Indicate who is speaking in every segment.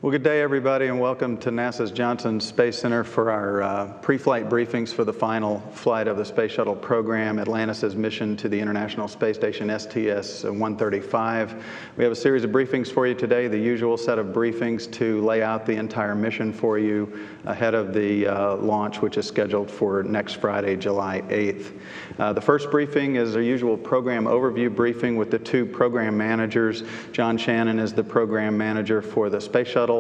Speaker 1: Well, good day, everybody, and welcome to NASA's Johnson Space Center for our pre-flight briefings for the final flight of the Space Shuttle program, Atlantis' mission to the International Space Station, STS-135. We have a series of briefings for you today, the usual set of briefings to lay out the entire mission for you ahead of the launch, which is scheduled for next Friday, July 8th. The first briefing is our usual program overview briefing with the two program managers. John Shannon is the program manager for the Space Shuttle,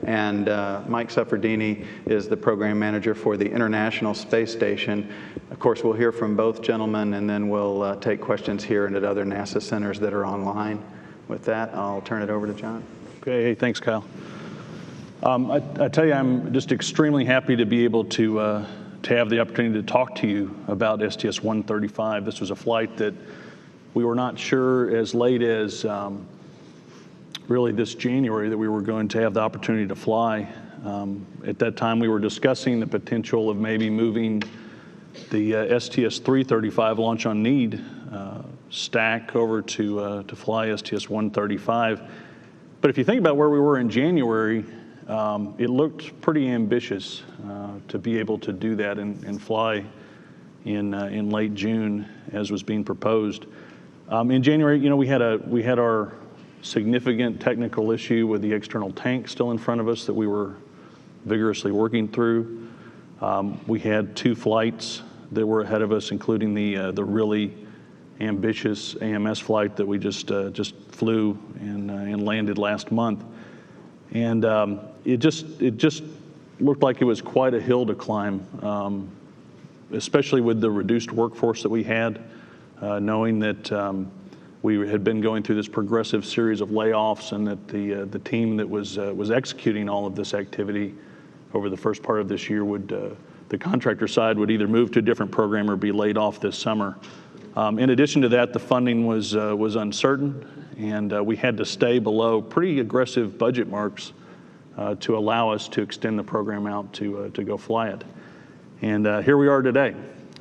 Speaker 1: and Mike Suffredini is the program manager for the International Space Station. Of course, we'll hear from both gentlemen, and then we'll take questions here and at other NASA centers that are online. With that, I'll turn it over to John.
Speaker 2: Okay, hey, thanks, Kyle. I tell you, I'm just extremely happy to be able to have the opportunity to talk to you about STS-135. This was a flight that we were not sure as late as really this January that we were going to have the opportunity to fly. At that time, we were discussing the potential of maybe moving the STS-335 launch on need stack over to fly STS-135. But if you think about where we were in January, it looked pretty ambitious to be able to do that and fly in late June as was being proposed. In January, you know, we had our significant technical issue with the external tank still in front of us that we were vigorously working through. We had two flights that were ahead of us, including the really ambitious AMS flight that we just flew and landed last month. And it just looked like it was quite a hill to climb, especially with the reduced workforce that we had, knowing that we had been going through this progressive series of layoffs, and that the team that was executing all of this activity over the first part of this year the contractor side would either move to a different program or be laid off this summer. In addition to that, the funding was uncertain, and we had to stay below pretty aggressive budget marks to allow us to extend the program out to go fly it. And here we are today.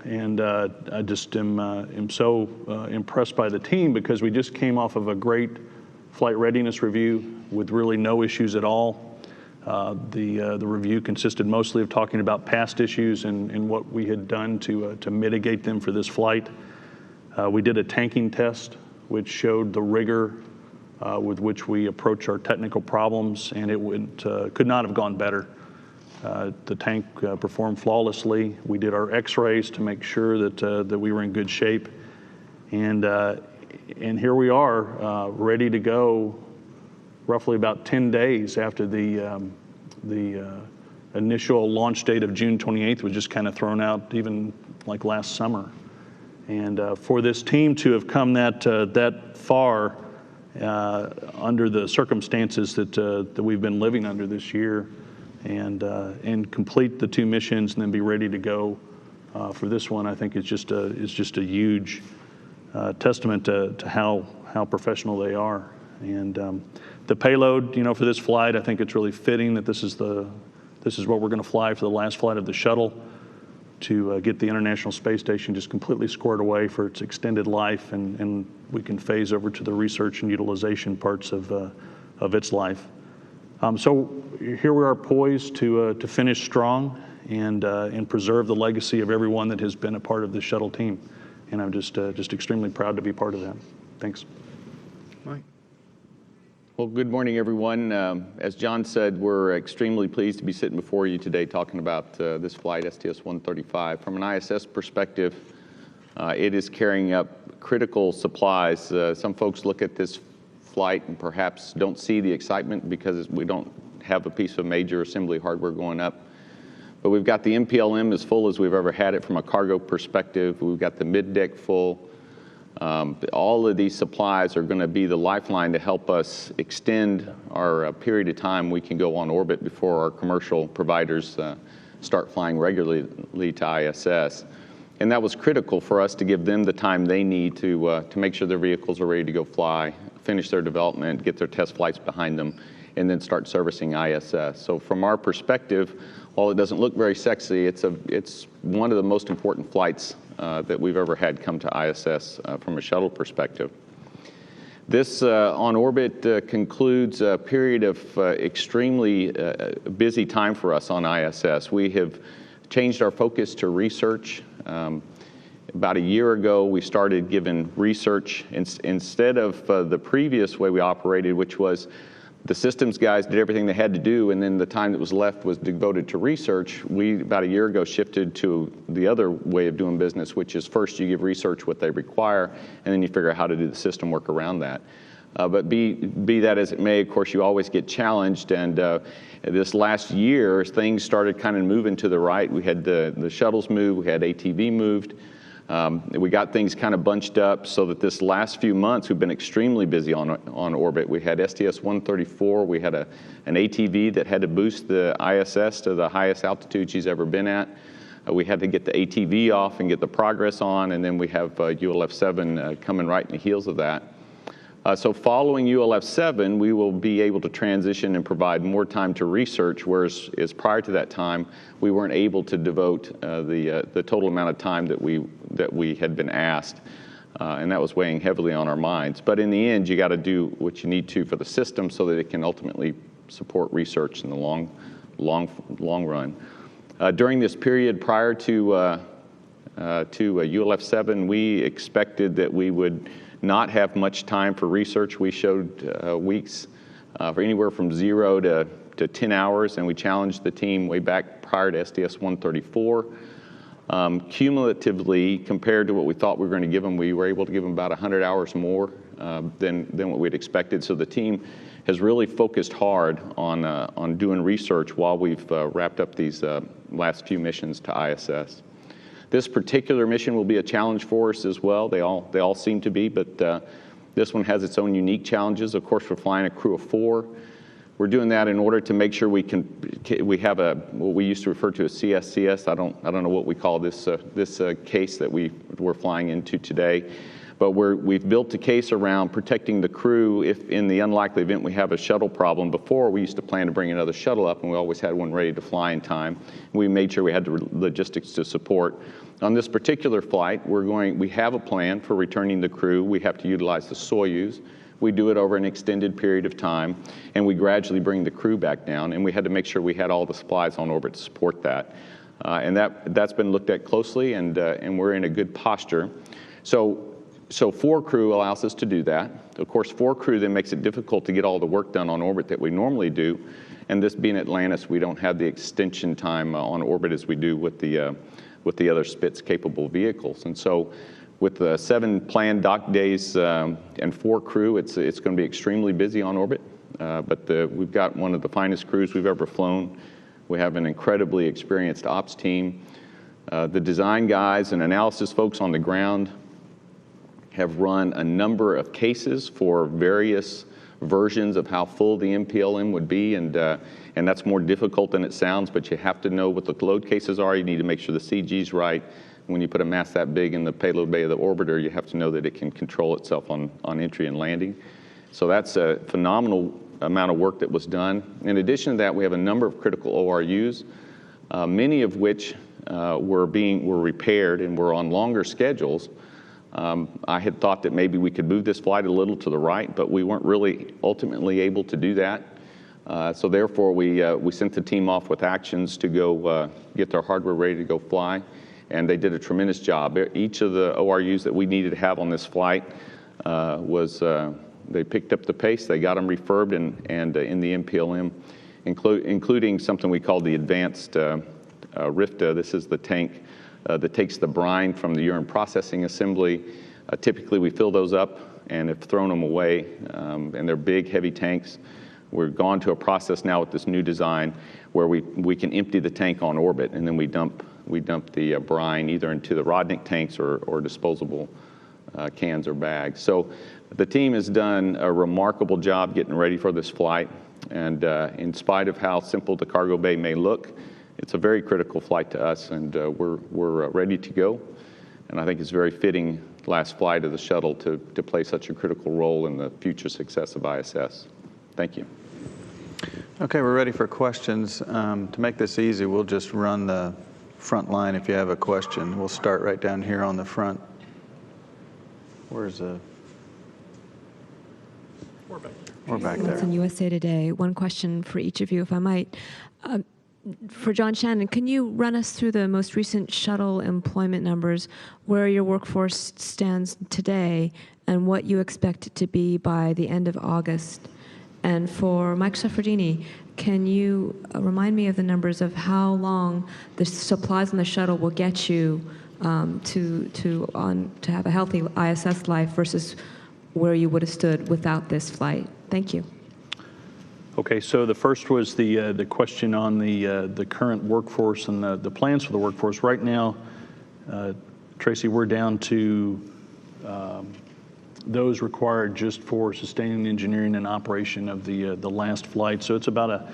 Speaker 2: And I just am so impressed by the team, because we just came off of a great flight readiness review with really no issues at all. The review consisted mostly of talking about past issues and what we had done to mitigate them for this flight. We did a tanking test, which showed the rigor with which we approach our technical problems, and it could not have gone better. The tank performed flawlessly. We did our X-rays to make sure that we were in good shape, and here we are, ready to go. Roughly about 10 days after the initial launch date of June 28th was just kind of thrown out, even like last summer. And for this team to have come that far under the circumstances that we've been living under this year, and complete the two missions and then be ready to go for this one, I think is just a huge testament to how professional they are. And the payload, you know, for this flight, I think it's really fitting that this is what we're going to fly for the last flight of the shuttle, to get the International Space Station just completely squared away for its extended life, and we can phase over to the research and utilization parts of its life. So here we are, poised to finish strong and preserve the legacy of everyone that has been a part of the shuttle team, and I'm just extremely proud to be part of that. Thanks.
Speaker 1: Mike.
Speaker 3: Well, good morning, everyone. As John said, we're extremely pleased to be sitting before you today talking about this flight, STS-135. From an ISS perspective, it is carrying up critical supplies. Some folks look at this flight and perhaps don't see the excitement because we don't have a piece of major assembly hardware going up. But we've got the MPLM as full as we've ever had it from a cargo perspective. We've got the mid-deck full. All of these supplies are going to be the lifeline to help us extend our period of time we can go on orbit before our commercial providers start flying regularly to ISS. And that was critical for us to give them the time they need to make sure their vehicles are ready to go fly, finish their development, get their test flights behind them, and then start servicing ISS. So from our perspective, while it doesn't look very sexy, it's one of the most important flights that we've ever had come to ISS from a shuttle perspective. This on orbit concludes a period of extremely busy time for us on ISS. We have changed our focus to research. About a year ago, we started giving research instead of the previous way we operated, which was the systems guys did everything they had to do, and then the time that was left was devoted to research. We, about a year ago, shifted to the other way of doing business, which is first you give research what they require, and then you figure out how to do the system work around that. But be that as it may, of course, you always get challenged, and this last year, things started kind of moving to the right. We had the shuttles move, we had ATV moved. We got things kind of bunched up so that this last few months we've been extremely busy on orbit. We had STS-134, we had an ATV that had to boost the ISS to the highest altitude she's ever been at. We had to get the ATV off and get the progress on, and then we have ULF-7 coming right in the heels of that. So following ULF-7, we will be able to transition and provide more time to research, whereas prior to that time, we weren't able to devote the total amount of time that we had been asked, and that was weighing heavily on our minds. But in the end, you got to do what you need to for the system so that it can ultimately support research in the long run. During this period prior to ULF-7, we expected that we would not have much time for research. We showed weeks for anywhere from 0 to 10 hours, and we challenged the team way back prior to STS-134. Cumulatively, compared to what we thought we were going to give them, we were able to give them about 100 hours more than what we'd expected. So the team has really focused hard on doing research while we've wrapped up these last few missions to ISS. This particular mission will be a challenge for us as well. They all seem to be, but this one has its own unique challenges. Of course, we're flying a crew of 4. We're doing that in order to make sure we have what we used to refer to as CSCS. I don't know what we call this case that we're flying into today. But we've built a case around protecting the crew if in the unlikely event we have a shuttle problem. Before, we used to plan to bring another shuttle up, and we always had one ready to fly in time. We made sure we had the logistics to support. On this particular flight, we have a plan for returning the crew. We have to utilize the Soyuz. We do it over an extended period of time, and we gradually bring the crew back down, and we had to make sure we had all the supplies on orbit to support that. And that's been looked at closely, and we're in a good posture. So 4 crew allows us to do that. Of course, 4 crew then makes it difficult to get all the work done on orbit that we normally do. And this being Atlantis, we don't have the extension time on orbit as we do with the other Spitz-capable vehicles. And so with the 7 planned dock days and 4 crew, it's going to be extremely busy on orbit. But we've got one of the finest crews we've ever flown. We have an incredibly experienced ops team. The design guys and analysis folks on the ground have run a number of cases for various versions of how full the MPLM would be, and that's more difficult than it sounds, but you have to know what the load cases are. You need to make sure the CG's right. When you put a mass that big in the payload bay of the orbiter, you have to know that it can control itself on entry and landing. So that's a phenomenal amount of work that was done. In addition to that, we have a number of critical ORUs, many of which were repaired and were on longer schedules. I had thought that maybe we could move this flight a little to the right, but we weren't really ultimately able to do that. So therefore, we sent the team off with actions to go get their hardware ready to go fly, and they did a tremendous job. Each of the ORUs that we needed to have on this flight they picked up the pace, they got them refurbed and in the MPLM, including something we call the advanced RIFTA. This is the tank that takes the brine from the urine processing assembly. Typically, we fill those up and have thrown them away, and they're big, heavy tanks. We've gone to a process now with this new design where we can empty the tank on orbit, and then we dump the brine either into the Rodnick tanks or disposable cans or bags. So the team has done a remarkable job getting ready for this flight, and in spite of how simple the cargo bay may look, it's a very critical flight to us, and we're ready to go. And I think it's very fitting last flight of the shuttle to play such a critical role in the future success of ISS. Thank you.
Speaker 1: Okay, we're ready for questions. To make this easy, we'll just run the front line if you have a question. We'll start right down here on the front. Where's the... Or back there.
Speaker 4: That's in USA Today. One question for each of you, if I might. For John Shannon, can you run us through the most recent shuttle employment numbers, where your workforce stands today, and what you expect it to be by the end of August? And for Mike Suffredini, can you remind me of the numbers of how long the supplies on the shuttle will get you to have a healthy ISS life versus where you would have stood without this flight? Thank you.
Speaker 2: Okay, so the first was the question on the current workforce and the plans for the workforce. Right now, Tracy, we're down to those required just for sustaining engineering and operation of the last flight. So it's about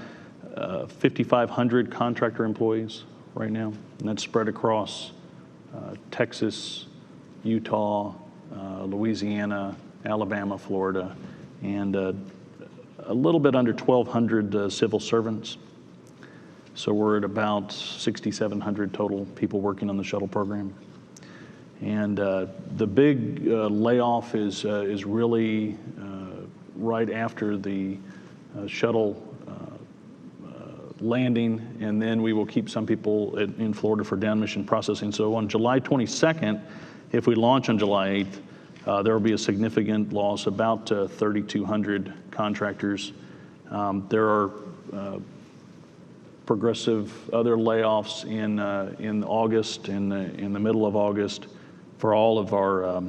Speaker 2: 5,500 contractor employees right now, and that's spread across Texas, Utah, Louisiana, Alabama, Florida, and a little bit under 1,200 civil servants. So we're at about 6,700 total people working on the shuttle program. And the big layoff is really right after the shuttle landing, and then we will keep some people in Florida for down mission processing. So on July 22nd, if we launch on July 8th, there will be a significant loss, about 3,200 contractors. There are progressive other layoffs in August, in the middle of August, for all of our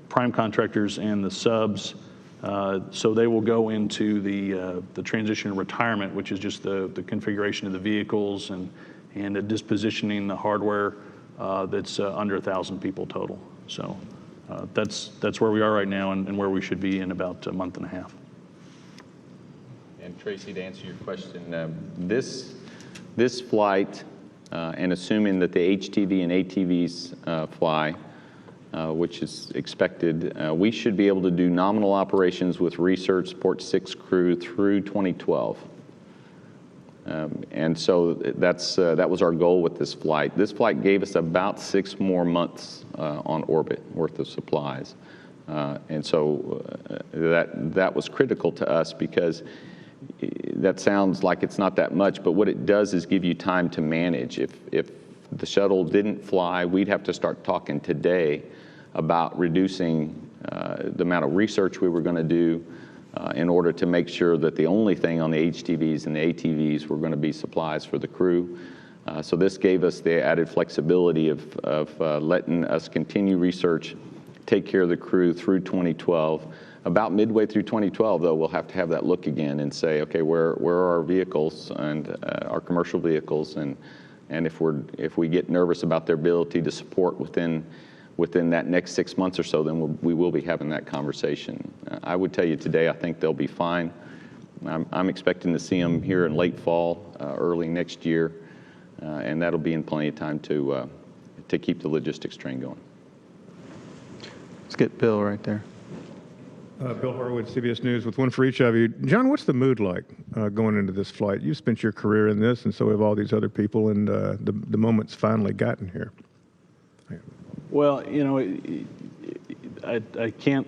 Speaker 2: prime contractors and the subs. So they will go into the transition to retirement, which is just the configuration of the vehicles and dispositioning the hardware. That's under 1,000 people total. So that's where we are right now, and where we should be in about a month and a half.
Speaker 3: And Tracy, to answer your question, this flight, and assuming that the HTV and ATVs fly, which is expected, we should be able to do nominal operations with research Support 6 crew through 2012. And so that was our goal with this flight. This flight gave us about 6 more months on orbit worth of supplies. And so that was critical to us, because that sounds like it's not that much, but what it does is give you time to manage. If the shuttle didn't fly, we'd have to start talking today about reducing the amount of research we were going to do in order to make sure that the only thing on the HTVs and the ATVs were going to be supplies for the crew. So this gave us the added flexibility of letting us continue research, take care of the crew through 2012. About midway through 2012, though, we'll have to have that look again and say, okay, where are our vehicles and our commercial vehicles, and if we get nervous about their ability to support within that next 6 months or so, then we will be having that conversation. I would tell you today, I think they'll be fine. I'm expecting to see them here in late fall, early next year, and that'll be in plenty of time to keep the logistics train going.
Speaker 1: Let's get Bill right there.
Speaker 5: Bill Horowitz, CBS News, with one for each of you. John, what's the mood like going into this flight? You've spent your career in this, and so have all these other people, and the moment's finally gotten here.
Speaker 2: Well, I can't,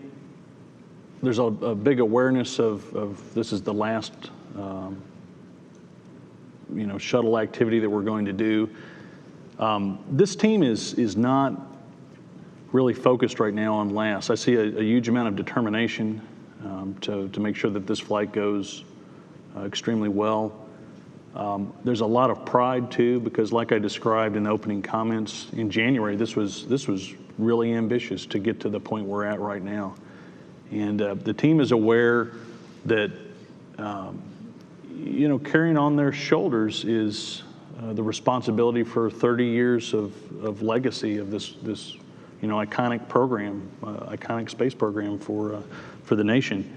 Speaker 2: there's a big awareness of this is the last, shuttle activity that we're going to do. This team is not really focused right now on last. I see a huge amount of determination to make sure that this flight goes extremely well. There's a lot of pride too, because like I described in the opening comments, in January, this was really ambitious to get to the point we're at right now. And the team is aware that carrying on their shoulders is the responsibility for 30 years of legacy of this iconic program, iconic space program for the nation.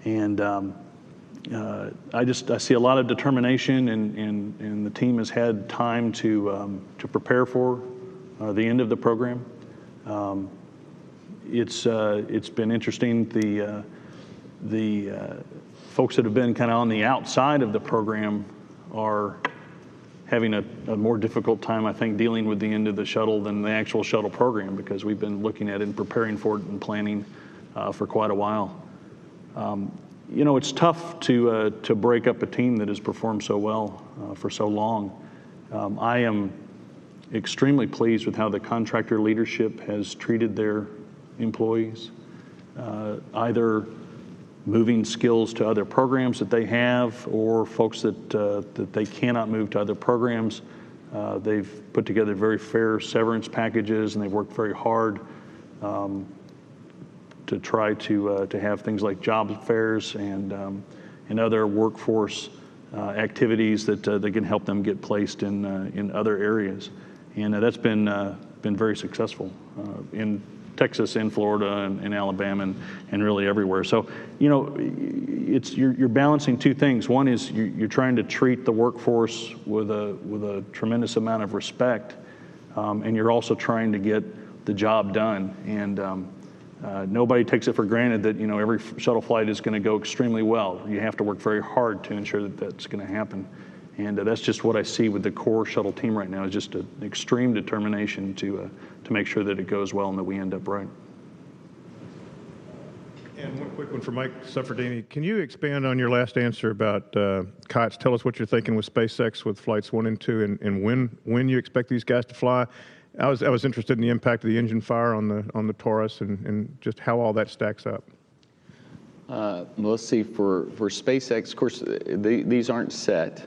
Speaker 2: And I see a lot of determination, and the team has had time to prepare for the end of the program. It's been interesting. The folks that have been kind of on the outside of the program are having a more difficult time, I think, dealing with the end of the shuttle than the actual shuttle program, because we've been looking at it and preparing for it and planning for quite a while. You know, it's tough to break up a team that has performed so well for so long. I am extremely pleased with how the contractor leadership has treated their employees, either moving skills to other programs that they have, or folks that they cannot move to other programs. They've put together very fair severance packages, and they've worked very hard to try to have things like job fairs and other workforce activities that can help them get placed in other areas, and that's been very successful in Texas and Florida and Alabama and really everywhere. So, you know, you're balancing two things. One is you're trying to treat the workforce with a tremendous amount of respect, and you're also trying to get the job done. And nobody takes it for granted that, you know, every shuttle flight is going to go extremely well. You have to work very hard to ensure that that's going to happen. And that's just what I see with the core shuttle team right now, is just an extreme determination to make sure that it goes well and that we end up right.
Speaker 5: And one quick one for Mike Suffredini. Can you expand on your last answer about COTS? Tell us what you're thinking with SpaceX with flights 1 and 2, and when you expect these guys to fly. I was interested in the impact of the engine fire on the Taurus and just how all that stacks up.
Speaker 3: Let's see, for SpaceX, of course, these aren't set.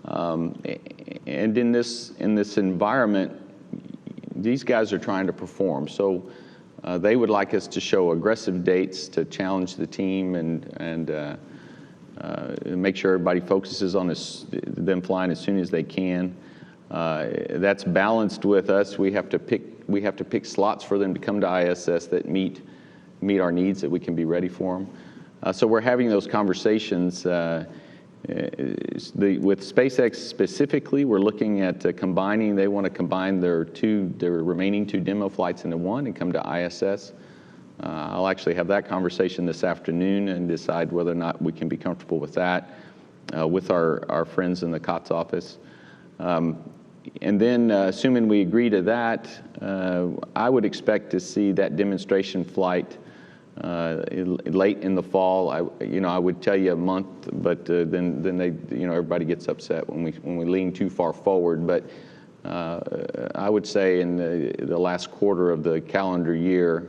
Speaker 3: And in this environment, these guys are trying to perform. So they would like us to show aggressive dates to challenge the team and make sure everybody focuses on them flying as soon as they can. That's balanced with us. We have to pick slots for them to come to ISS that meet our needs, that we can be ready for them. So we're having those conversations. With SpaceX specifically, we're looking at combining. They want to combine their remaining 2 demo flights into one and come to ISS. I'll actually have that conversation this afternoon and decide whether or not we can be comfortable with that with our friends in the COTS office. And then, assuming we agree to that, I would expect to see that demonstration flight late in the fall. I would tell you a month, but then they, everybody gets upset when we lean too far forward. But I would say in the last quarter of the calendar year,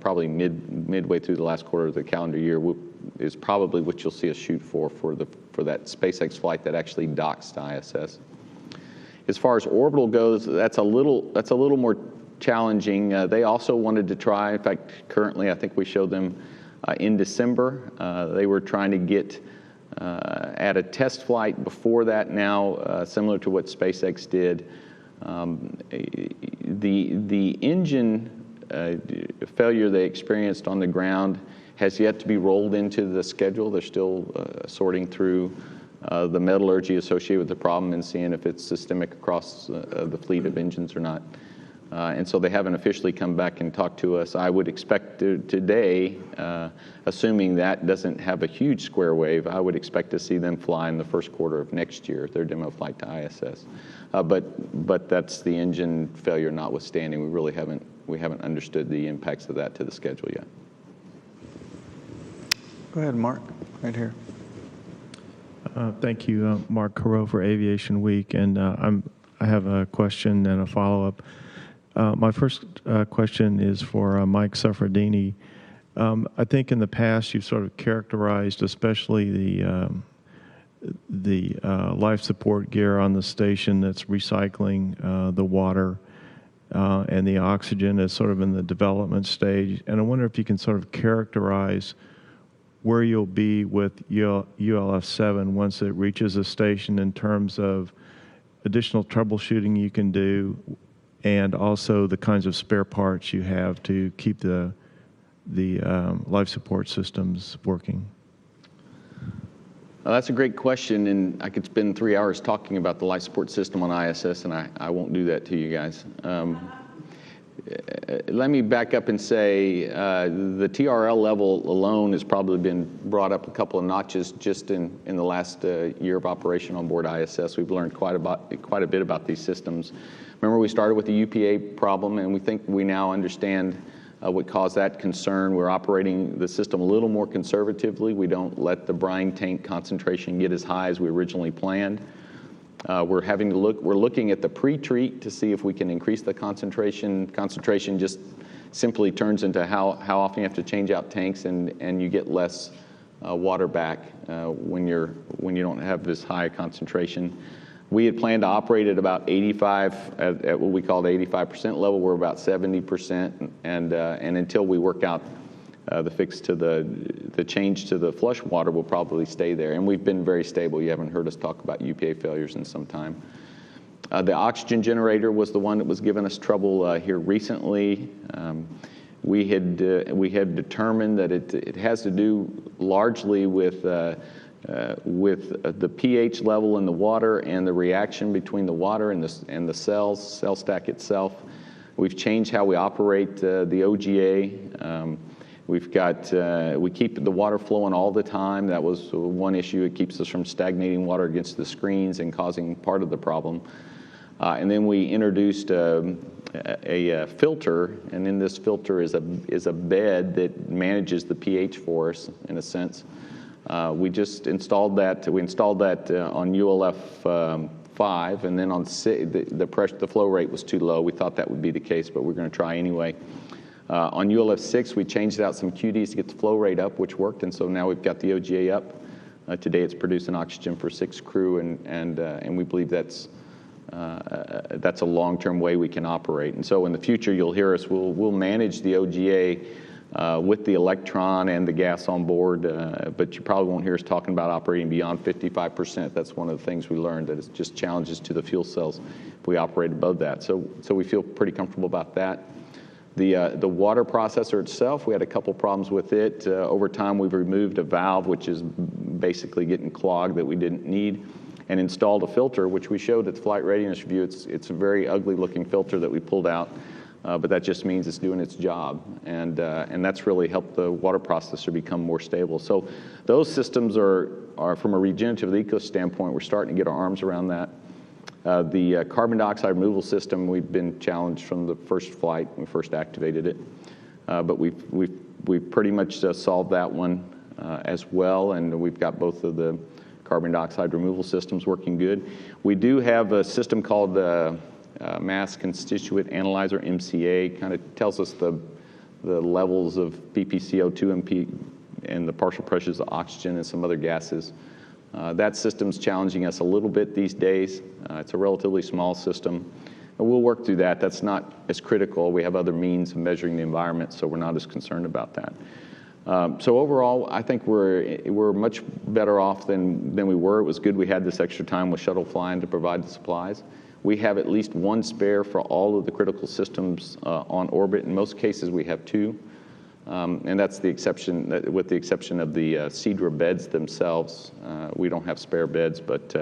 Speaker 3: probably midway through the last quarter of the calendar year, is probably what you'll see us shoot for that SpaceX flight that actually docks to ISS. As far as orbital goes, that's a little more challenging. They also wanted to try. In fact, currently, I think we showed them in December. They were trying to get at a test flight before that. Now, similar to what SpaceX did, the engine failure they experienced on the ground has yet to be rolled into the schedule. They're still sorting through the metallurgy associated with the problem and seeing if it's systemic across the fleet of engines or not. And so they haven't officially come back and talked to us. I would expect today, assuming that doesn't have a huge square wave, I would expect to see them fly in the first quarter of next year, their demo flight to ISS. But that's the engine failure notwithstanding. We haven't understood the impacts of that to the schedule yet.
Speaker 1: Go ahead, Mark, right here.
Speaker 6: Thank you, Mark Carreau for Aviation Week, and I have a question and a follow-up. My first question is for Mike Suffredini. I think in the past you've sort of characterized, especially the life support gear on the station that's recycling the water and the oxygen as sort of in the development stage. And I wonder if you can sort of characterize where you'll be with ULF-7 once it reaches a station in terms of additional troubleshooting you can do, and also the kinds of spare parts you have to keep the life support systems working.
Speaker 3: That's a great question, and I could spend 3 hours talking about the life support system on ISS, and I won't do that to you guys. Let me back up and say the TRL level alone has probably been brought up a couple of notches just in the last year of operation on board ISS. We've learned quite a bit about these systems. Remember, we started with the UPA problem, and we think we now understand would cause that concern. We're operating the system a little more conservatively. We don't let the brine tank concentration get as high as we originally planned. We're looking at the pre-treat to see if we can increase the concentration. Concentration just simply turns into how often you have to change out tanks, and you get less water back when you don't have this high concentration. We had planned to operate at about 85, at what we call the 85% level. We're about 70%, and until we work out the fix to the change to the flush water, we'll probably stay there. And we've been very stable. You haven't heard us talk about UPA failures in some time. The oxygen generator was the one that was giving us trouble here recently. We had determined that it has to do largely with the pH level in the water and the reaction between the water and the cell stack itself. We've changed how we operate the OGA. We keep the water flowing all the time. That was one issue. It keeps us from stagnating water against the screens and causing part of the problem. And then we introduced a filter, and in this filter is a bed that manages the pH for us, in a sense. We just installed that. We installed that on ULF 5, and then on the flow rate was too low. We thought that would be the case, but we're going to try anyway. On ULF 6, we changed out some QDs to get the flow rate up, which worked, and so now we've got the OGA up. Today, it's producing oxygen for 6 crew, and we believe that's a long-term way we can operate. And so in the future, you'll hear us. We'll manage the OGA with the electron and the gas on board, but you probably won't hear us talking about operating beyond 55%. That's one of the things we learned, that it's just challenges to the fuel cells if we operate above that. So we feel pretty comfortable about that. The water processor itself, we had a couple problems with it. Over time, we've removed a valve, which is basically getting clogged, that we didn't need, and installed a filter, which we showed at the flight readiness review. It's a very ugly-looking filter that we pulled out, but that just means it's doing its job, and that's really helped the water processor become more stable. So those systems are from a regenerative eco standpoint, we're starting to get our arms around that. The carbon dioxide removal system, we've been challenged from the first flight when we first activated it, but we've pretty much solved that one as well, and we've got both of the carbon dioxide removal systems working good. We do have a system called Mass Constituent Analyzer, MCA, kind of tells us the levels of ppCO2 and the partial pressures of oxygen and some other gases. That system's challenging us a little bit these days. It's a relatively small system. And we'll work through that. That's not as critical. We have other means of measuring the environment, so we're not as concerned about that. So overall, I think we're much better off than we were. It was good we had this extra time with Shuttle flying to provide the supplies. We have at least one spare for all of the critical systems on orbit. In most cases, we have 2. And that's the exception, with the exception of the Seadra beds themselves. We don't have spare beds, but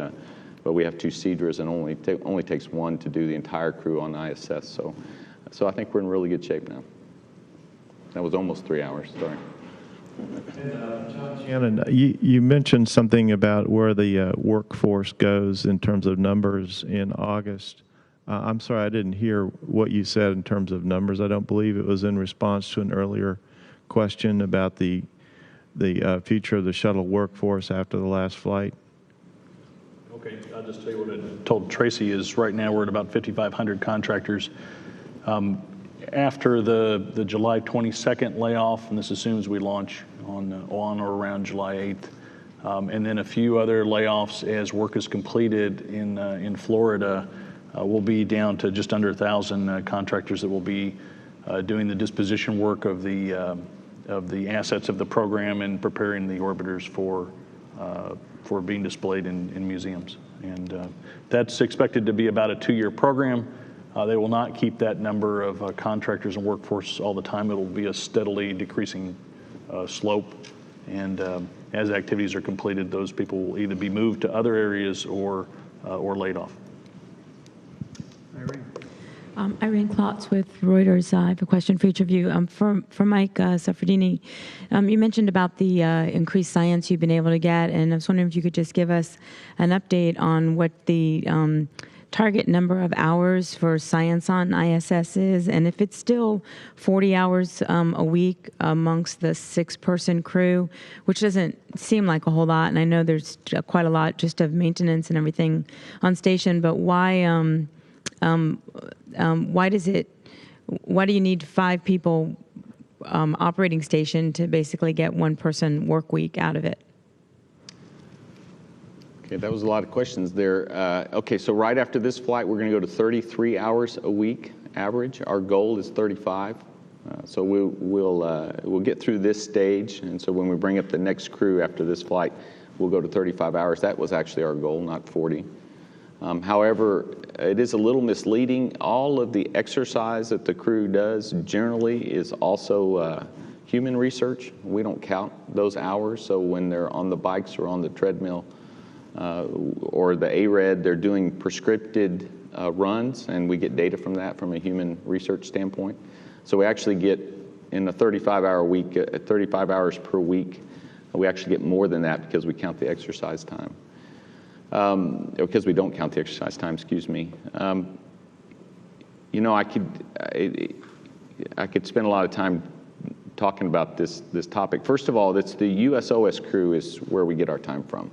Speaker 3: we have 2 Seadras, and only takes 1 to do the entire crew on ISS. So I think we're in really good shape now. That was almost 3 hours, sorry.
Speaker 6: John Shannon, you mentioned something about where the workforce goes in terms of numbers in August. I'm sorry, I didn't hear what you said in terms of numbers. I don't believe it was in response to an earlier question about the future of the shuttle workforce after the last flight.
Speaker 2: Okay, I'll just tell you what I told Tracy is right now we're at about 5,500 contractors. After the July 22nd layoff, and this assumes we launch on or around July 8th, and then a few other layoffs as work is completed in Florida, we'll be down to just under 1,000 contractors that will be doing the disposition work of the assets of the program and preparing the orbiters for being displayed in museums. And that's expected to be about a 2-year program. They will not keep that number of contractors and workforce all the time. It will be a steadily decreasing slope. And as activities are completed, those people will either be moved to other areas or laid off.
Speaker 7: Irene Klotz with Reuters. I have a question for each of you. For Mike Suffredini, you mentioned about the increased science you've been able to get, and I was wondering if you could just give us an update on what the target number of hours for science on ISS is, and if it's still 40 hours a week amongst the 6-person crew, which doesn't seem like a whole lot, and I know there's quite a lot just of maintenance and everything on station, but why do you need 5 people operating station to basically get 1 person work week out of it?
Speaker 3: Okay, that was a lot of questions there. Okay, so right after this flight, we're going to go to 33 hours a week average. Our goal is 35. So we'll get through this stage, and so when we bring up the next crew after this flight, we'll go to 35 hours. That was actually our goal, not 40. However, it is a little misleading. All of the exercise that the crew does generally is also human research. We don't count those hours, so when they're on the bikes or on the treadmill or the ARED, they're doing prescripted runs, and we get data from that from a human research standpoint. So we actually get, in a 35-hour week, 35 hours per week, we actually get more than that because we count the exercise time. Because we don't count the exercise time, excuse me. You know, I could spend a lot of time talking about this topic. First of all, it's the USOS crew is where we get our time from.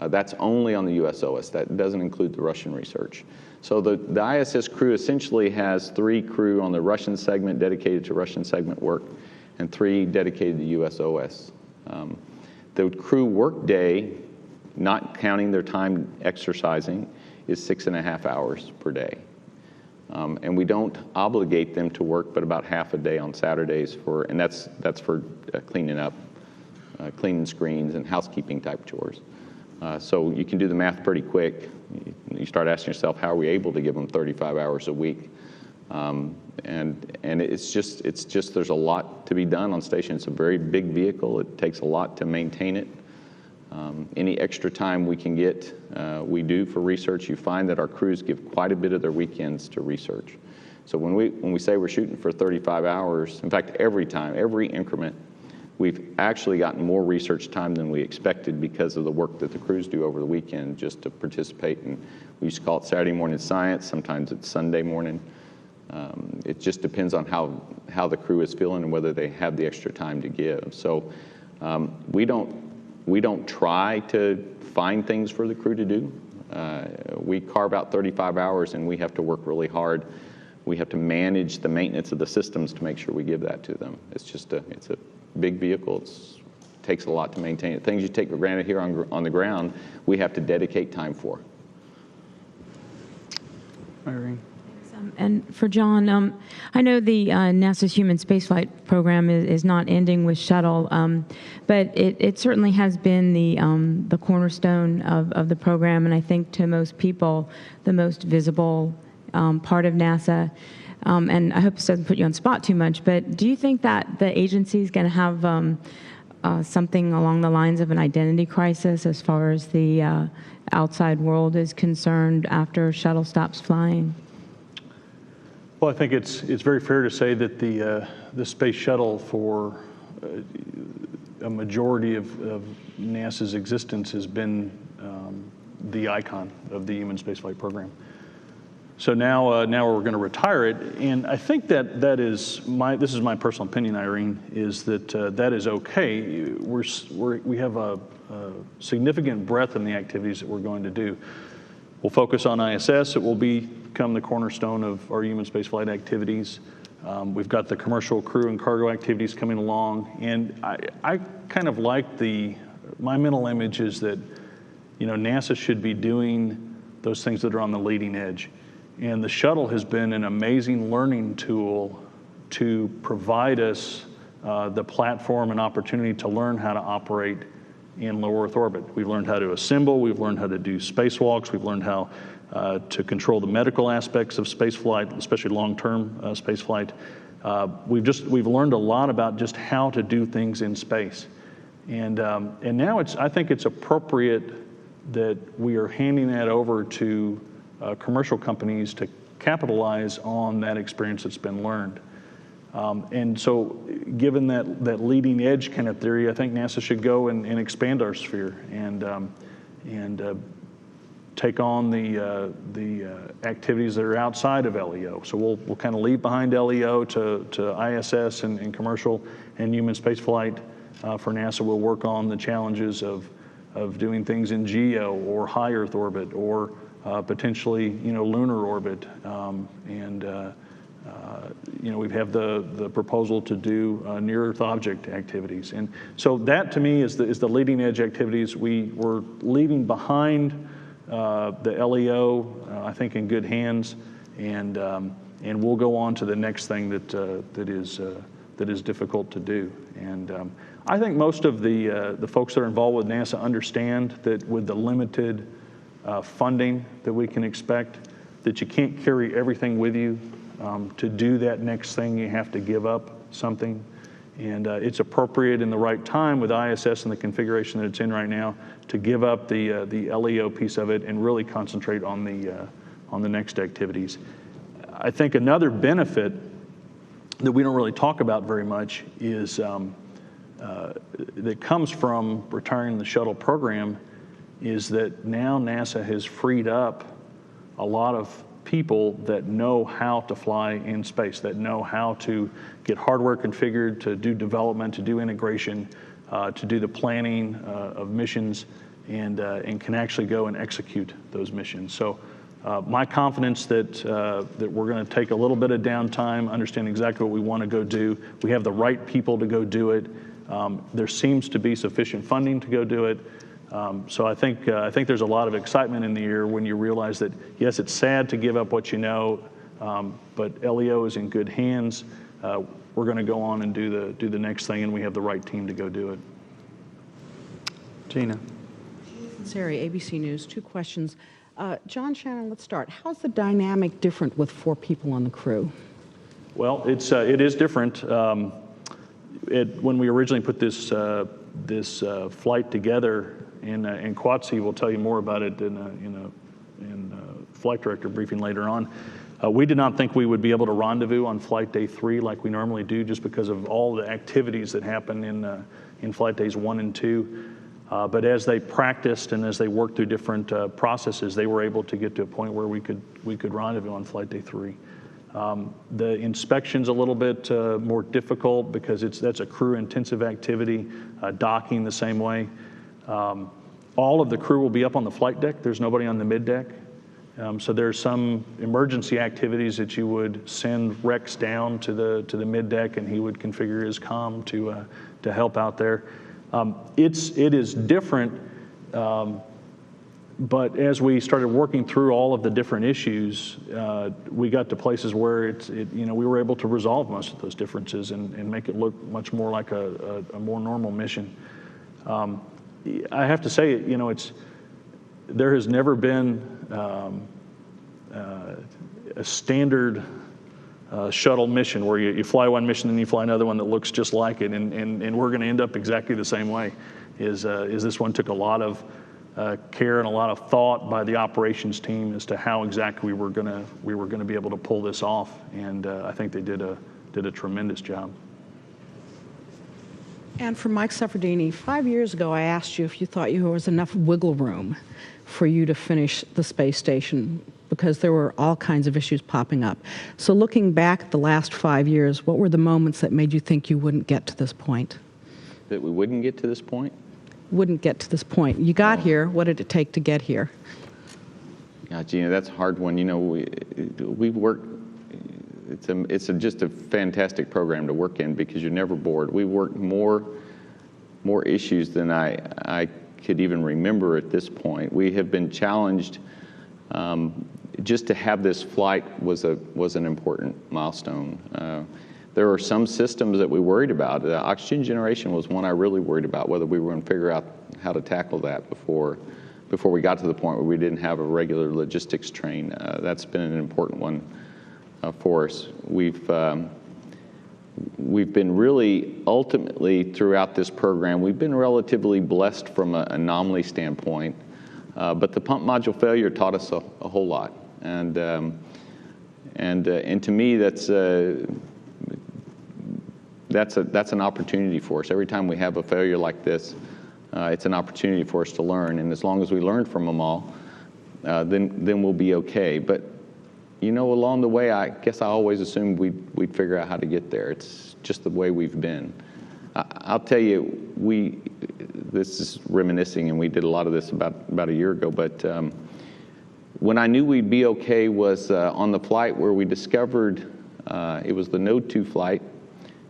Speaker 3: That's only on the USOS. That doesn't include the Russian research. So the ISS crew essentially has 3 crew on the Russian segment dedicated to Russian segment work and 3 dedicated to USOS. The crew work day, not counting their time exercising, is 6.5 hours per day. And we don't obligate them to work but about half a day on Saturdays and that's for cleaning up, cleaning screens and housekeeping type chores. So you can do the math pretty quick. You start asking yourself, how are we able to give them 35 hours a week? And it's just there's a lot to be done on station. It's a very big vehicle. It takes a lot to maintain it. Any extra time we can get, we do for research. You find that our crews give quite a bit of their weekends to research. So when we say we're shooting for 35 hours, in fact, every increment, we've actually gotten more research time than we expected because of the work that the crews do over the weekend just to participate. And we used to call it Saturday morning science. Sometimes it's Sunday morning. It just depends on how the crew is feeling and whether they have the extra time to give. So we don't try to find things for the crew to do. We carve out 35 hours and we have to work really hard. We have to manage the maintenance of the systems to make sure we give that to them. It's a big vehicle. It takes a lot to maintain it. Things you take for granted here on the ground, we have to dedicate time for.
Speaker 2: Irene.
Speaker 7: And for John, I know the NASA's human spaceflight program is not ending with Shuttle, but it certainly has been the cornerstone of the program, and I think to most people, the most visible part of NASA. And I hope this doesn't put you on the spot too much, but do you think that the agency is going to have something along the lines of an identity crisis as far as the outside world is concerned after Shuttle stops flying?
Speaker 2: Well, I think it's very fair to say that the space shuttle for a majority of NASA's existence has been the icon of the human spaceflight program. So now we're going to retire it, and I think this is my personal opinion, Irene, is that that is okay. We have a significant breadth in the activities that we're going to do. We'll focus on ISS. It will become the cornerstone of our human spaceflight activities. We've got the commercial crew and cargo activities coming along, and I kind of like my mental image is that NASA should be doing those things that are on the leading edge. And the shuttle has been an amazing learning tool to provide us the platform and opportunity to learn how to operate in low Earth orbit. We've learned how to assemble, we've learned how to do spacewalks, we've learned how to control the medical aspects of spaceflight, especially long-term spaceflight. We've learned a lot about just how to do things in space. And now I think it's appropriate that we are handing that over to commercial companies to capitalize on that experience that's been learned. And so given that leading edge kind of theory, I think NASA should go and expand our sphere and take on the activities that are outside of LEO. So we'll kind of leave behind LEO to ISS and commercial and human space flight. For NASA, we'll work on the challenges of doing things in GEO or high Earth orbit or potentially, lunar orbit. We have the proposal to do near Earth object activities. And so that to me is the leading edge activities. We're leaving behind the LEO, I think, in good hands, and we'll go on to the next thing that is difficult to do. And I think most of the folks that are involved with NASA understand that with the limited funding that we can expect, that you can't carry everything with you. To do that next thing, you have to give up something. And it's appropriate in the right time with ISS and the configuration that it's in right now to give up the LEO piece of it and really concentrate on the next activities. I think another benefit that we don't really talk about very much is that comes from retiring the shuttle program is that now NASA has freed up a lot of people that know how to fly in space, that know how to get hardware configured, to do development, to do integration, to do the planning of missions, and can actually go and execute those missions. So my confidence that we're going to take a little bit of downtime, understand exactly what we want to go do. We have the right people to go do it. There seems to be sufficient funding to go do it. So I think there's a lot of excitement in the air when you realize that, yes, it's sad to give up what you know, but LEO is in good hands. We're going to go on and do the next thing, and we have the right team to go do it.
Speaker 1: Gina.
Speaker 8: Sari, ABC News. 2 questions. John Shannon, let's start. How's the dynamic different with 4 people on the crew?
Speaker 2: Well, it is different. When we originally put this flight together, and Quatsi will tell you more about it in a flight director briefing later on. We did not think we would be able to rendezvous on flight day 3 like we normally do, just because of all the activities that happen in flight days 1 and 2. But as they practiced and as they worked through different processes, they were able to get to a point where we could rendezvous on flight day 3. The inspection's a little bit more difficult because that's a crew-intensive activity. Docking the same way. All of the crew will be up on the flight deck. There's nobody on the mid-deck. So there's some emergency activities that you would send Rex down to the mid-deck, and he would configure his comm to help out there. It is different, but as we started working through all of the different issues, we got to places where we were able to resolve most of those differences and make it look much more like a more normal mission. I have to say, there has never been a standard shuttle mission where you fly one mission and you fly another one that looks just like it, and we're going to end up exactly the same way. Is this one took a lot of care and a lot of thought by the operations team as to how exactly we were going to be able to pull this off, and I think they did a tremendous job.
Speaker 8: And for Mike Suffredini, 5 years ago, I asked you if you thought there was enough wiggle room for you to finish the space station because there were all kinds of issues popping up. So looking back at the last 5 years, what were the moments that made you think you wouldn't get to this point?
Speaker 3: That we wouldn't get to this point?
Speaker 8: Wouldn't get to this point. You got here. What did it take to get here?
Speaker 3: Yeah, Gina, that's a hard one. We've worked. It's just a fantastic program to work in because you're never bored. We worked more issues than I could even remember at this point. We have been challenged. Just to have this flight was an important milestone. There are some systems that we worried about. The oxygen generation was one I really worried about, whether we were going to figure out how to tackle that before we got to the point where we didn't have a regular logistics train. That's been an important one for us. We've been really, ultimately, throughout this program, we've been relatively blessed from an anomaly standpoint, but the pump module failure taught us a whole lot. And to me, that's an opportunity for us. Every time we have a failure like this, it's an opportunity for us to learn. And as long as we learn from them all, then we'll be okay. But along the way, I guess I always assumed we'd figure out how to get there. It's just the way we've been. I'll tell you, this is reminiscing, and we did a lot of this about a year ago, but when I knew we'd be okay was on the flight where we discovered, it was the Node 2 flight,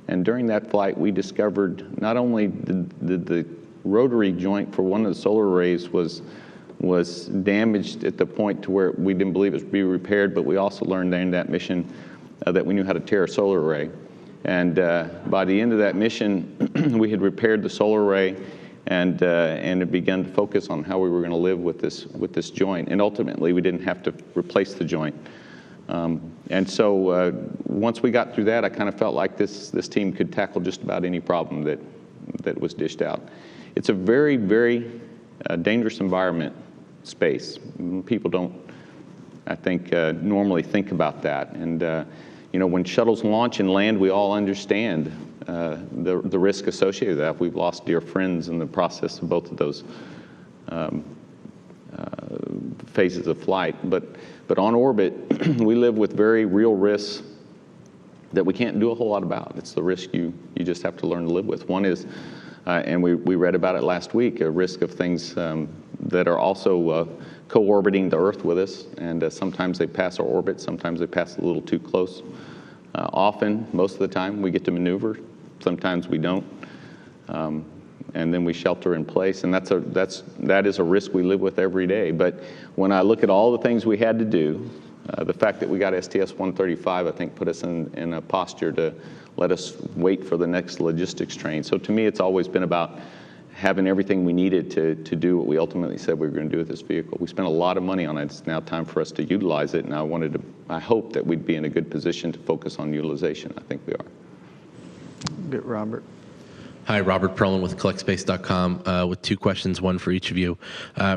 Speaker 3: and during that flight we discovered not only did the rotary joint for one of the solar arrays was damaged at the point to where we didn't believe it would be repaired, but we also learned during that mission that we knew how to tear a solar array. And by the end of that mission, we had repaired the solar array and had begun to focus on how we were going to live with this joint. And ultimately, we didn't have to replace the joint. And so once we got through that, I kind of felt like this team could tackle just about any problem that was dished out. It's a very, very dangerous environment, space. People don't, I think, normally think about that. And when shuttles launch and land, we all understand the risk associated with that. We've lost dear friends in the process of both of those phases of flight. But on orbit, we live with very real risks that we can't do a whole lot about. It's the risk you just have to learn to live with. One is, and we read about it last week, a risk of things that are also co-orbiting the Earth with us, and sometimes they pass our orbit, sometimes they pass a little too close. Often, most of the time, we get to maneuver. Sometimes we don't, and then we shelter in place, and that is a risk we live with every day. But when I look at all the things we had to do, the fact that we got STS-135, I think, put us in a posture to let us wait for the next logistics train. So to me, it's always been about having everything we needed to do what we ultimately said we were going to do with this vehicle. We spent a lot of money on it. It's now time for us to utilize it, and I hope that we'd be in a good position to focus on utilization. I think we are.
Speaker 1: Get Robert.
Speaker 9: Hi, Robert Perlin with CollectSpace.com with two questions, one for each of you.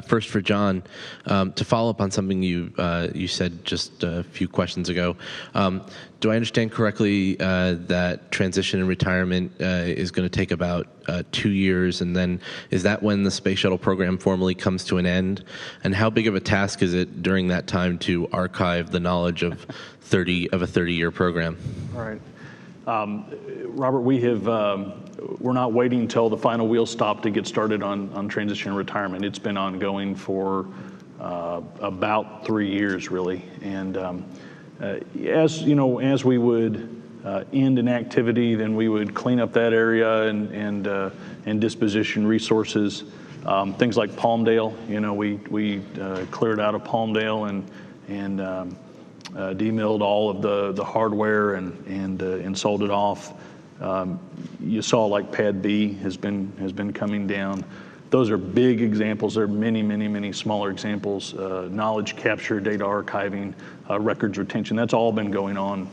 Speaker 9: First for John, to follow up on something you said just a few questions ago. Do I understand correctly that transition and retirement is going to take about 2 years, and then is that when the Space Shuttle program formally comes to an end? And how big of a task is it during that time to archive the knowledge of a 30-year program?
Speaker 2: All right. Robert, we're not waiting until the final wheel stop to get started on transition and retirement. It's been ongoing for about 3 years, really. And as we would end an activity, then we would clean up that area and disposition resources. Things like Palmdale, we cleared out of Palmdale and demilled all of the hardware and sold it off. You saw like Pad B has been coming down. Those are big examples. There are many, many, many smaller examples. Knowledge capture, data archiving, records retention. That's all been going on,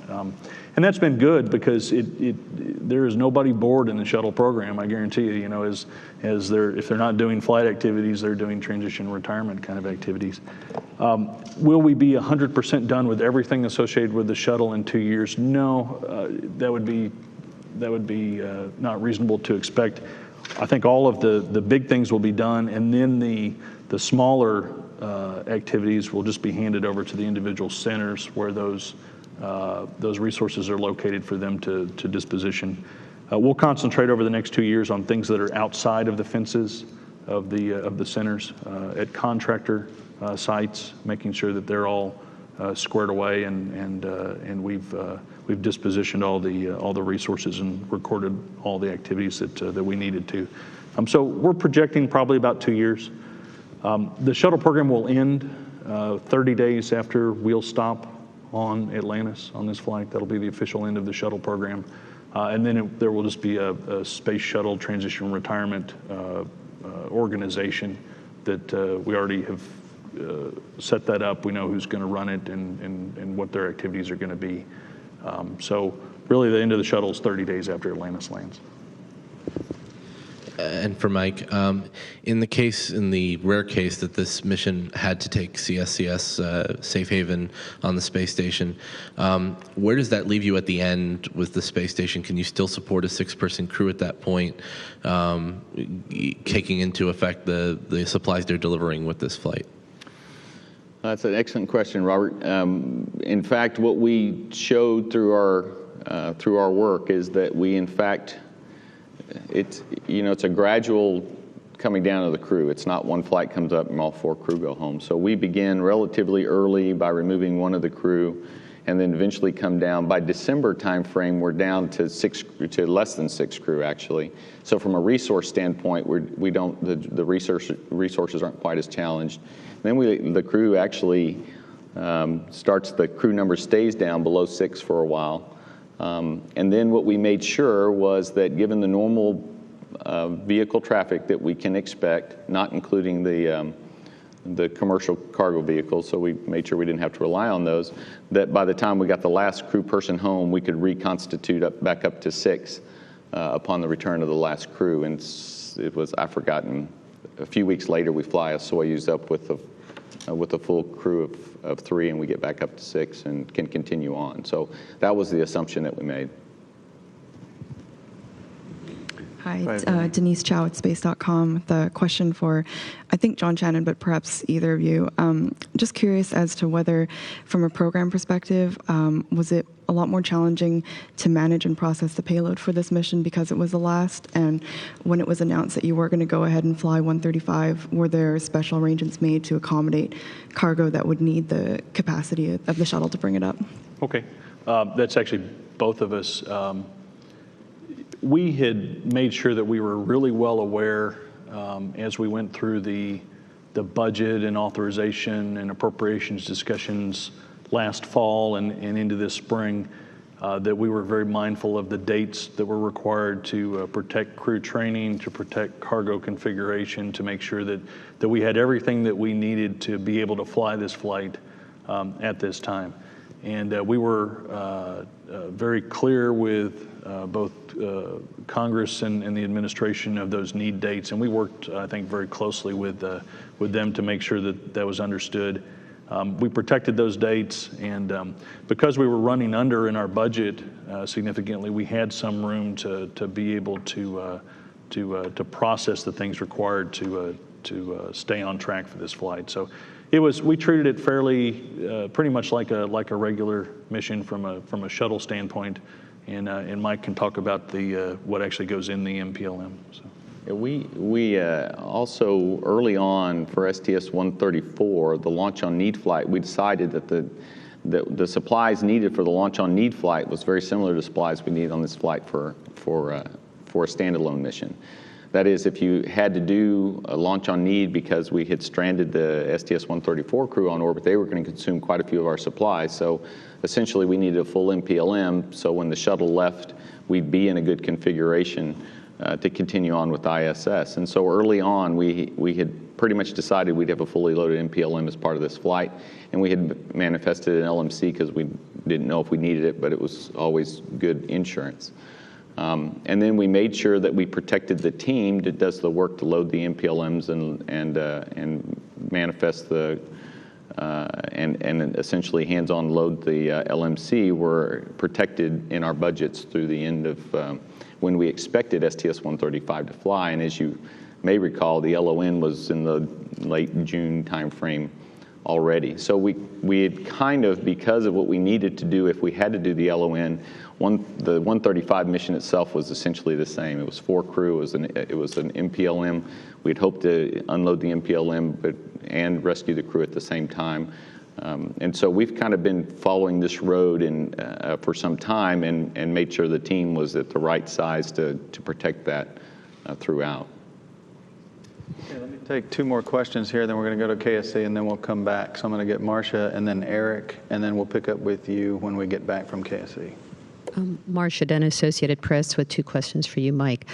Speaker 2: and that's been good because there is nobody bored in the shuttle program. I guarantee you. If they're not doing flight activities, they're doing transition and retirement kind of activities. Will we be 100% done with everything associated with the shuttle in 2 years? No, that would be not reasonable to expect. I think all of the big things will be done, and then the smaller activities will just be handed over to the individual centers where those resources are located for them to disposition. We'll concentrate over the next 2 years on things that are outside of the fences of the centers, at contractor sites, making sure that they're all squared away, and we've dispositioned all the resources and recorded all the activities that we needed to. So we're projecting probably about 2 years. The shuttle program will end 30 days after wheel stop on Atlantis on this flight. That'll be the official end of the shuttle program. And then there will just be a Space Shuttle Transition and Retirement organization that we already have set that up. We know who's going to run it and what their activities are going to be. So really the end of the shuttle is 30 days after Atlantis lands.
Speaker 9: And for Mike, in the rare case that this mission had to take CSCS Safe Haven on the space station, where does that leave you at the end with the space station? Can you still support a 6-person crew at that point, taking into effect the supplies they're delivering with this flight?
Speaker 3: That's an excellent question, Robert. In fact, what we showed through our work is that we, in fact, it's a gradual coming down of the crew. It's not one flight comes up and all 4 crew go home. So we begin relatively early by removing one of the crew, and then eventually come down. By December timeframe, we're down to less than 6 crew actually. So from a resource standpoint, the resources aren't quite as challenged. Then the crew actually the crew number stays down below 6 for a while. And then what we made sure was that given the normal vehicle traffic that we can expect, not including the commercial cargo vehicles, so we made sure we didn't have to rely on those, that by the time we got the last crew person home, we could reconstitute back up to 6 upon the return of the last crew. And it was, I've forgotten, a few weeks later we fly a Soyuz up with a full crew of 3, and we get back up to 6 and can continue on. So that was the assumption that we made.
Speaker 10: Hi, it's Denise Chow at space.com. The question for, I think, John Shannon, but perhaps either of you. Just curious as to whether, from a program perspective, was it a lot more challenging to manage and process the payload for this mission because it was the last? And when it was announced that you were going to go ahead and fly 135, were there special arrangements made to accommodate cargo that would need the capacity of the shuttle to bring it up?
Speaker 2: Okay. That's actually both of us. We had made sure that we were really well aware as we went through the budget and authorization and appropriations discussions last fall and into this spring, that we were very mindful of the dates that were required to protect crew training, to protect cargo configuration, to make sure that we had everything that we needed to be able to fly this flight at this time. And we were very clear with both Congress and the administration of those need dates, and we worked, I think, very closely with them to make sure that that was understood. We protected those dates, and because we were running under in our budget significantly, we had some room to be able to process the things required to stay on track for this flight. So we treated it fairly, pretty much like a regular mission from a shuttle standpoint, and Mike can talk about what actually goes in the MPLM. So.
Speaker 3: Yeah, we also early on for STS-134, the launch on need flight, we decided that the supplies needed for the launch on need flight was very similar to supplies we need on this flight for a standalone mission. That is, if you had to do a launch on need because we had stranded the STS-134 crew on orbit, they were going to consume quite a few of our supplies. So essentially we needed a full MPLM, so when the shuttle left, we'd be in a good configuration to continue on with ISS. And so early on, we had pretty much decided we'd have a fully loaded MPLM as part of this flight, and we had manifested an LMC because we didn't know if we needed it, but it was always good insurance. And then we made sure that we protected the team that does the work to load the MPLMs and manifest and essentially hands-on load the LMC were protected in our budgets through the end of when we expected STS-135 to fly. And as you may recall, the LON was in the late June timeframe already. So we had kind of, because of what we needed to do if we had to do the LON, the 135 mission itself was essentially the same. It was 4 crew, it was an MPLM. We'd hoped to unload the MPLM and rescue the crew at the same time. And so we've kind of been following this road for some time and made sure the team was at the right size to protect that throughout.
Speaker 1: Okay, let me take 2 more questions here, then we're going to go to KSC, and then we'll come back. So I'm going to get Marcia and then Eric, and then we'll pick up with you when we get back from KSC.
Speaker 11: Marcia Dunn, Associated Press, with 2 questions for you, Mike.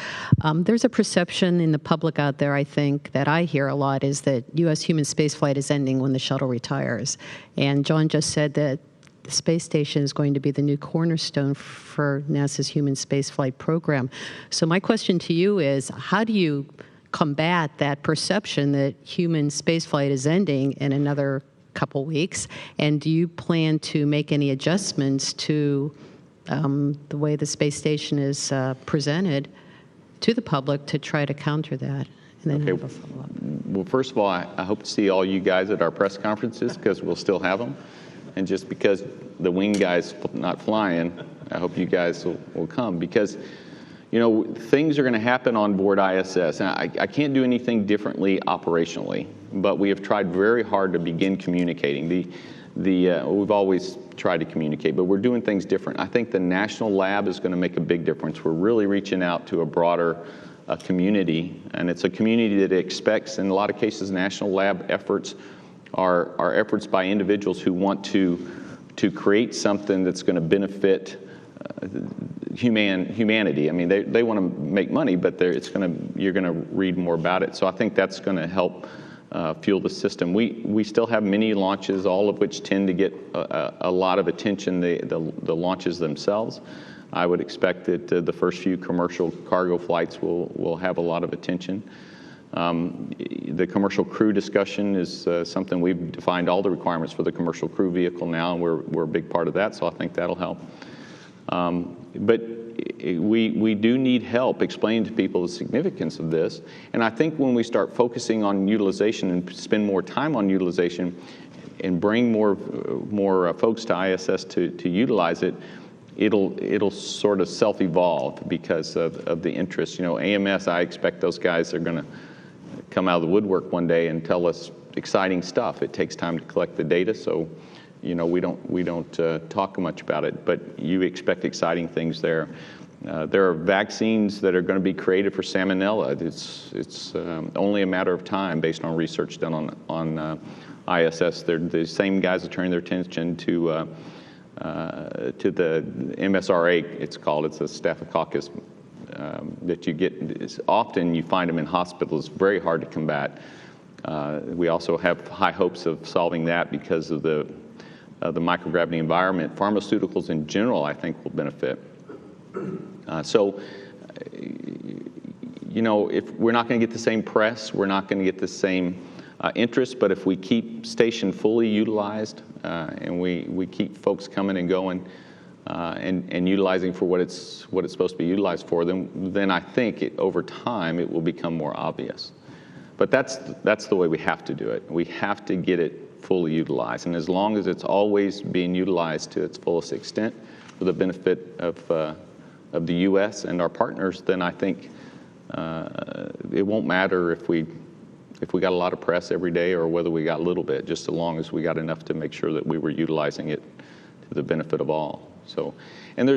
Speaker 11: There's a perception in the public out there, I think, that I hear a lot, is that U.S. human spaceflight is ending when the shuttle retires. And John just said that the space station is going to be the new cornerstone for NASA's human spaceflight program. So my question to you is, how do you combat that perception that human spaceflight is ending in another couple weeks? And do you plan to make any adjustments to the way the space station is presented to the public to try to counter that? And then have a follow-up.
Speaker 3: Well, first of all, I hope to see all you guys at our press conferences, because we'll still have them. And just because the wing guy's not flying, I hope you guys will come, because things are going to happen on board ISS. And I can't do anything differently operationally, but we have tried very hard to begin communicating. We've always tried to communicate, but we're doing things different. I think the national lab is going to make a big difference. We're really reaching out to a broader community, and it's a community that expects, in a lot of cases, national lab efforts are efforts by individuals who want to create something that's going to benefit humanity. I mean, they want to make money, but you're going to read more about it. So I think that's going to help fuel the system. We still have many launches, all of which tend to get a lot of attention, the launches themselves. I would expect that the first few commercial cargo flights will have a lot of attention. The commercial crew discussion is something we've defined all the requirements for the commercial crew vehicle now, and we're a big part of that, so I think that'll help. But we do need help explaining to people the significance of this. And I think when we start focusing on utilization and spend more time on utilization and bring more folks to ISS to utilize it, it'll sort of self-evolve because of the interest. AMS, I expect those guys are going to come out of the woodwork one day and tell us exciting stuff. It takes time to collect the data, so we don't talk much about it, but you expect exciting things there. There are vaccines that are going to be created for salmonella. It's only a matter of time based on research done on ISS. They're the same guys that turn their attention to the MSRA, it's called. It's a staphylococcus that you get. Often you find them in hospitals. Very hard to combat. We also have high hopes of solving that because of the microgravity environment. Pharmaceuticals in general, I think, will benefit. If we're not going to get the same press, we're not going to get the same interest, but if we keep station fully utilized and we keep folks coming and going and utilizing for what it's supposed to be utilized for, then I think over time it will become more obvious. But that's the way we have to do it. We have to get it fully utilized, and as long as it's always being utilized to its fullest extent for the benefit of the U.S. and our partners, then I think it won't matter if we got a lot of press every day or whether we got a little bit, just as long as we got enough to make sure that we were utilizing it to the benefit of all. So, and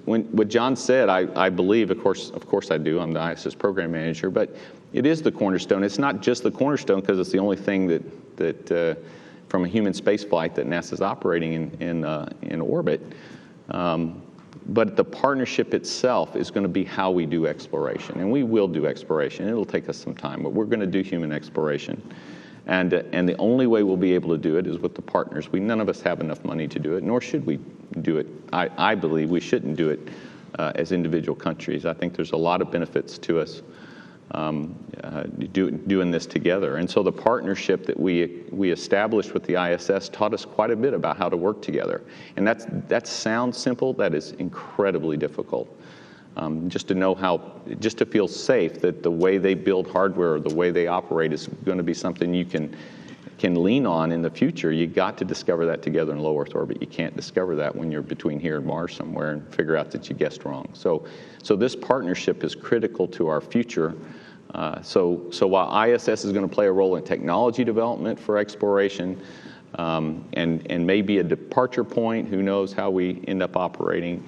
Speaker 3: what John said, I believe, of course I do, I'm the ISS program manager, but it is the cornerstone. It's not just the cornerstone because it's the only thing that from a human space flight that NASA's operating in orbit. But the partnership itself is going to be how we do exploration, and we will do exploration. It'll take us some time, but we're going to do human exploration, and the only way we'll be able to do it is with the partners. None of us have enough money to do it, nor should we do it. I believe we shouldn't do it as individual countries. I think there's a lot of benefits to us doing this together. And so the partnership that we established with the ISS taught us quite a bit about how to work together. And that sounds simple, that is incredibly difficult. Just to feel safe that the way they build hardware or the way they operate is going to be something you can lean on in the future. You got to discover that together in low Earth orbit. You can't discover that when you're between here and Mars somewhere and figure out that you guessed wrong. So this partnership is critical to our future. So while ISS is going to play a role in technology development for exploration and maybe a departure point, who knows how we end up operating,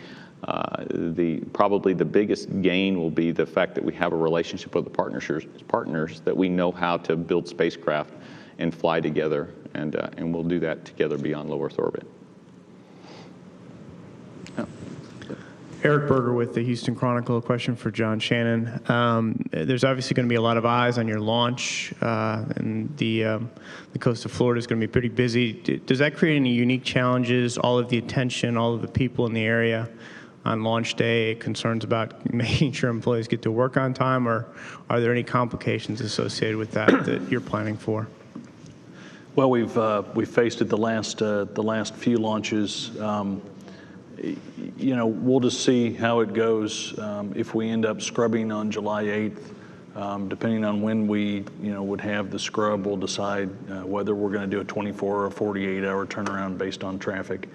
Speaker 3: probably the biggest gain will be the fact that we have a relationship with the partners that we know how to build spacecraft and fly together, and we'll do that together beyond low Earth orbit.
Speaker 12: Eric Berger with the Houston Chronicle. A question for John Shannon. There's obviously going to be a lot of eyes on your launch, and the coast of Florida is going to be pretty busy. Does that create any unique challenges, all of the attention, all of the people in the area on launch day, concerns about making sure employees get to work on time, or are there any complications associated with that you're planning for?
Speaker 2: Well, we've faced it the last few launches. We'll just see how it goes. If we end up scrubbing on July 8th, Depending on when we, would have the scrub, we'll decide whether we're going to do a 24 or 48-hour turnaround based on traffic.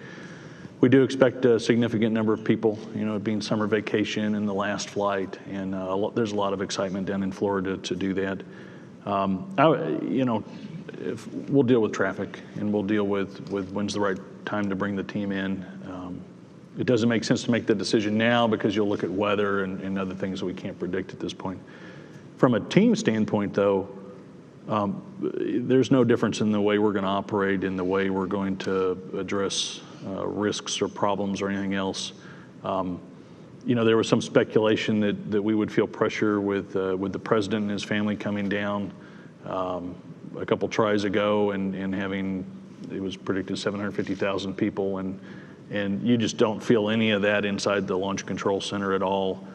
Speaker 2: We do expect a significant number of people, it being summer vacation and the last flight, and there's a lot of excitement down in Florida to do that. We'll deal with traffic, and we'll deal with when's the right time to bring the team in. It doesn't make sense to make the decision now because you'll look at weather and other things that we can't predict at this point. From a team standpoint, though, there's no difference in the way we're going to operate, in the way we're going to address risks or problems or anything else. There was some speculation that we would feel pressure with the president and his family coming down a couple tries ago and having, it was predicted 750,000 people, and you just don't feel any of that inside the Launch Control Center at all.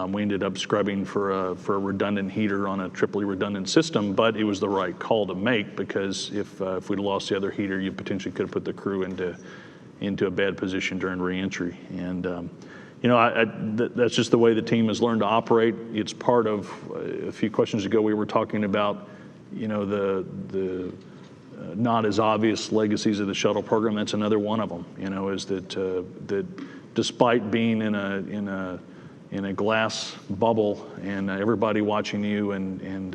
Speaker 2: We ended up scrubbing for a redundant heater on a triply redundant system, but it was the right call to make because if we'd lost the other heater, you potentially could have put the crew into a bad position during reentry. And that's just the way the team has learned to operate. It's part of a few questions ago we were talking about, the not as obvious legacies of the shuttle program. That's another one of them. Is that despite being in a glass bubble and everybody watching you and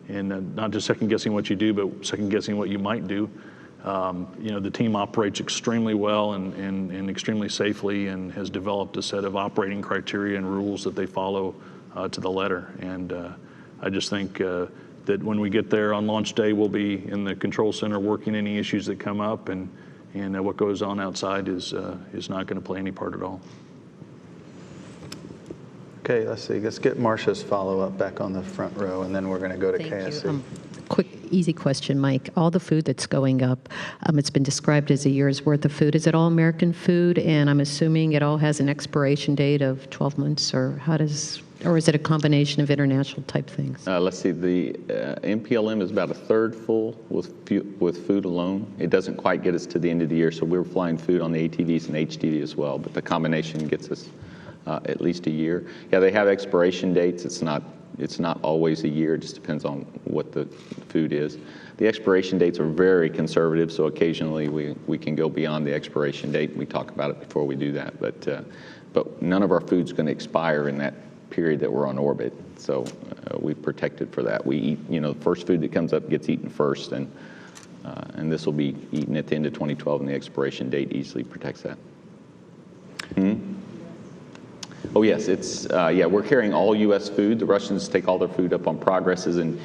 Speaker 2: not just second guessing what you do, but second guessing what you might do. The team operates extremely well and extremely safely and has developed a set of operating criteria and rules that they follow to the letter. And I just think that when we get there on launch day, we'll be in the control center working any issues that come up, and what goes on outside is not going to play any part at all.
Speaker 1: Okay, let's see. Let's get Marcia's follow-up back on the front row, and then we're going to go to
Speaker 11: Thank
Speaker 1: KSC.
Speaker 11: you. Quick, easy question, Mike. All the food that's going up, it's been described as a year's worth of food. Is it all American food? And I'm assuming it all has an expiration date of 12 months, or or is it a combination of international type things?
Speaker 3: Let's see. The MPLM is about a third full with food alone. It doesn't quite get us to the end of the year, so we're flying food on the ATVs and HDV as well. But the combination gets us at least a year. Yeah, they have expiration dates. It's not always a year. It just depends on what the food is. The expiration dates are very conservative, so occasionally we can go beyond the expiration date. We talk about it before we do that, but none of our food's going to expire in that period that we're on orbit. So we protected for that. We eat, the first food that comes up gets eaten first, and this will be eaten at the end of 2012, and the expiration date easily protects that. Oh yes, we're carrying all U.S. food. The Russians take all their food up on progresses, and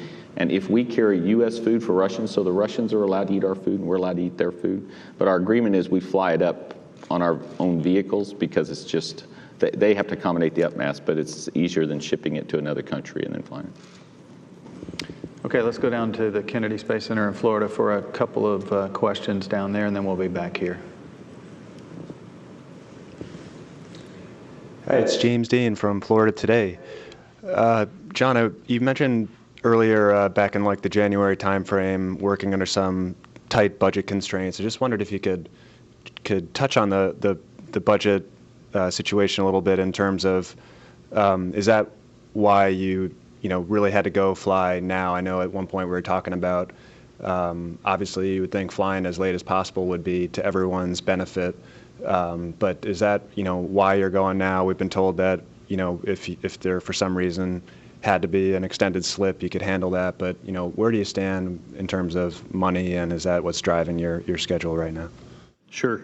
Speaker 3: if we carry U.S. food for Russians, so the Russians are allowed to eat our food and we're allowed to eat their food. But our agreement is we fly it up on our own vehicles because it's just, they have to accommodate the upmass, but it's easier than shipping it to another country and then flying it.
Speaker 1: Okay, let's go down to the Kennedy Space Center in Florida for a couple of questions down there, and then we'll be back here.
Speaker 13: Hi, it's James Dean from Florida Today. John, you mentioned earlier back in like the January timeframe, working under some tight budget constraints. I just wondered if you could touch on the budget situation a little bit in terms of is that why you really had to go fly now? I know at one point we were talking about obviously you would think flying as late as possible would be to everyone's benefit. But is that, why you're going now? We've been told that, if there for some reason had to be an extended slip, you could handle that. But, where do you stand in terms of money, and is that what's driving your schedule right now?
Speaker 2: Sure.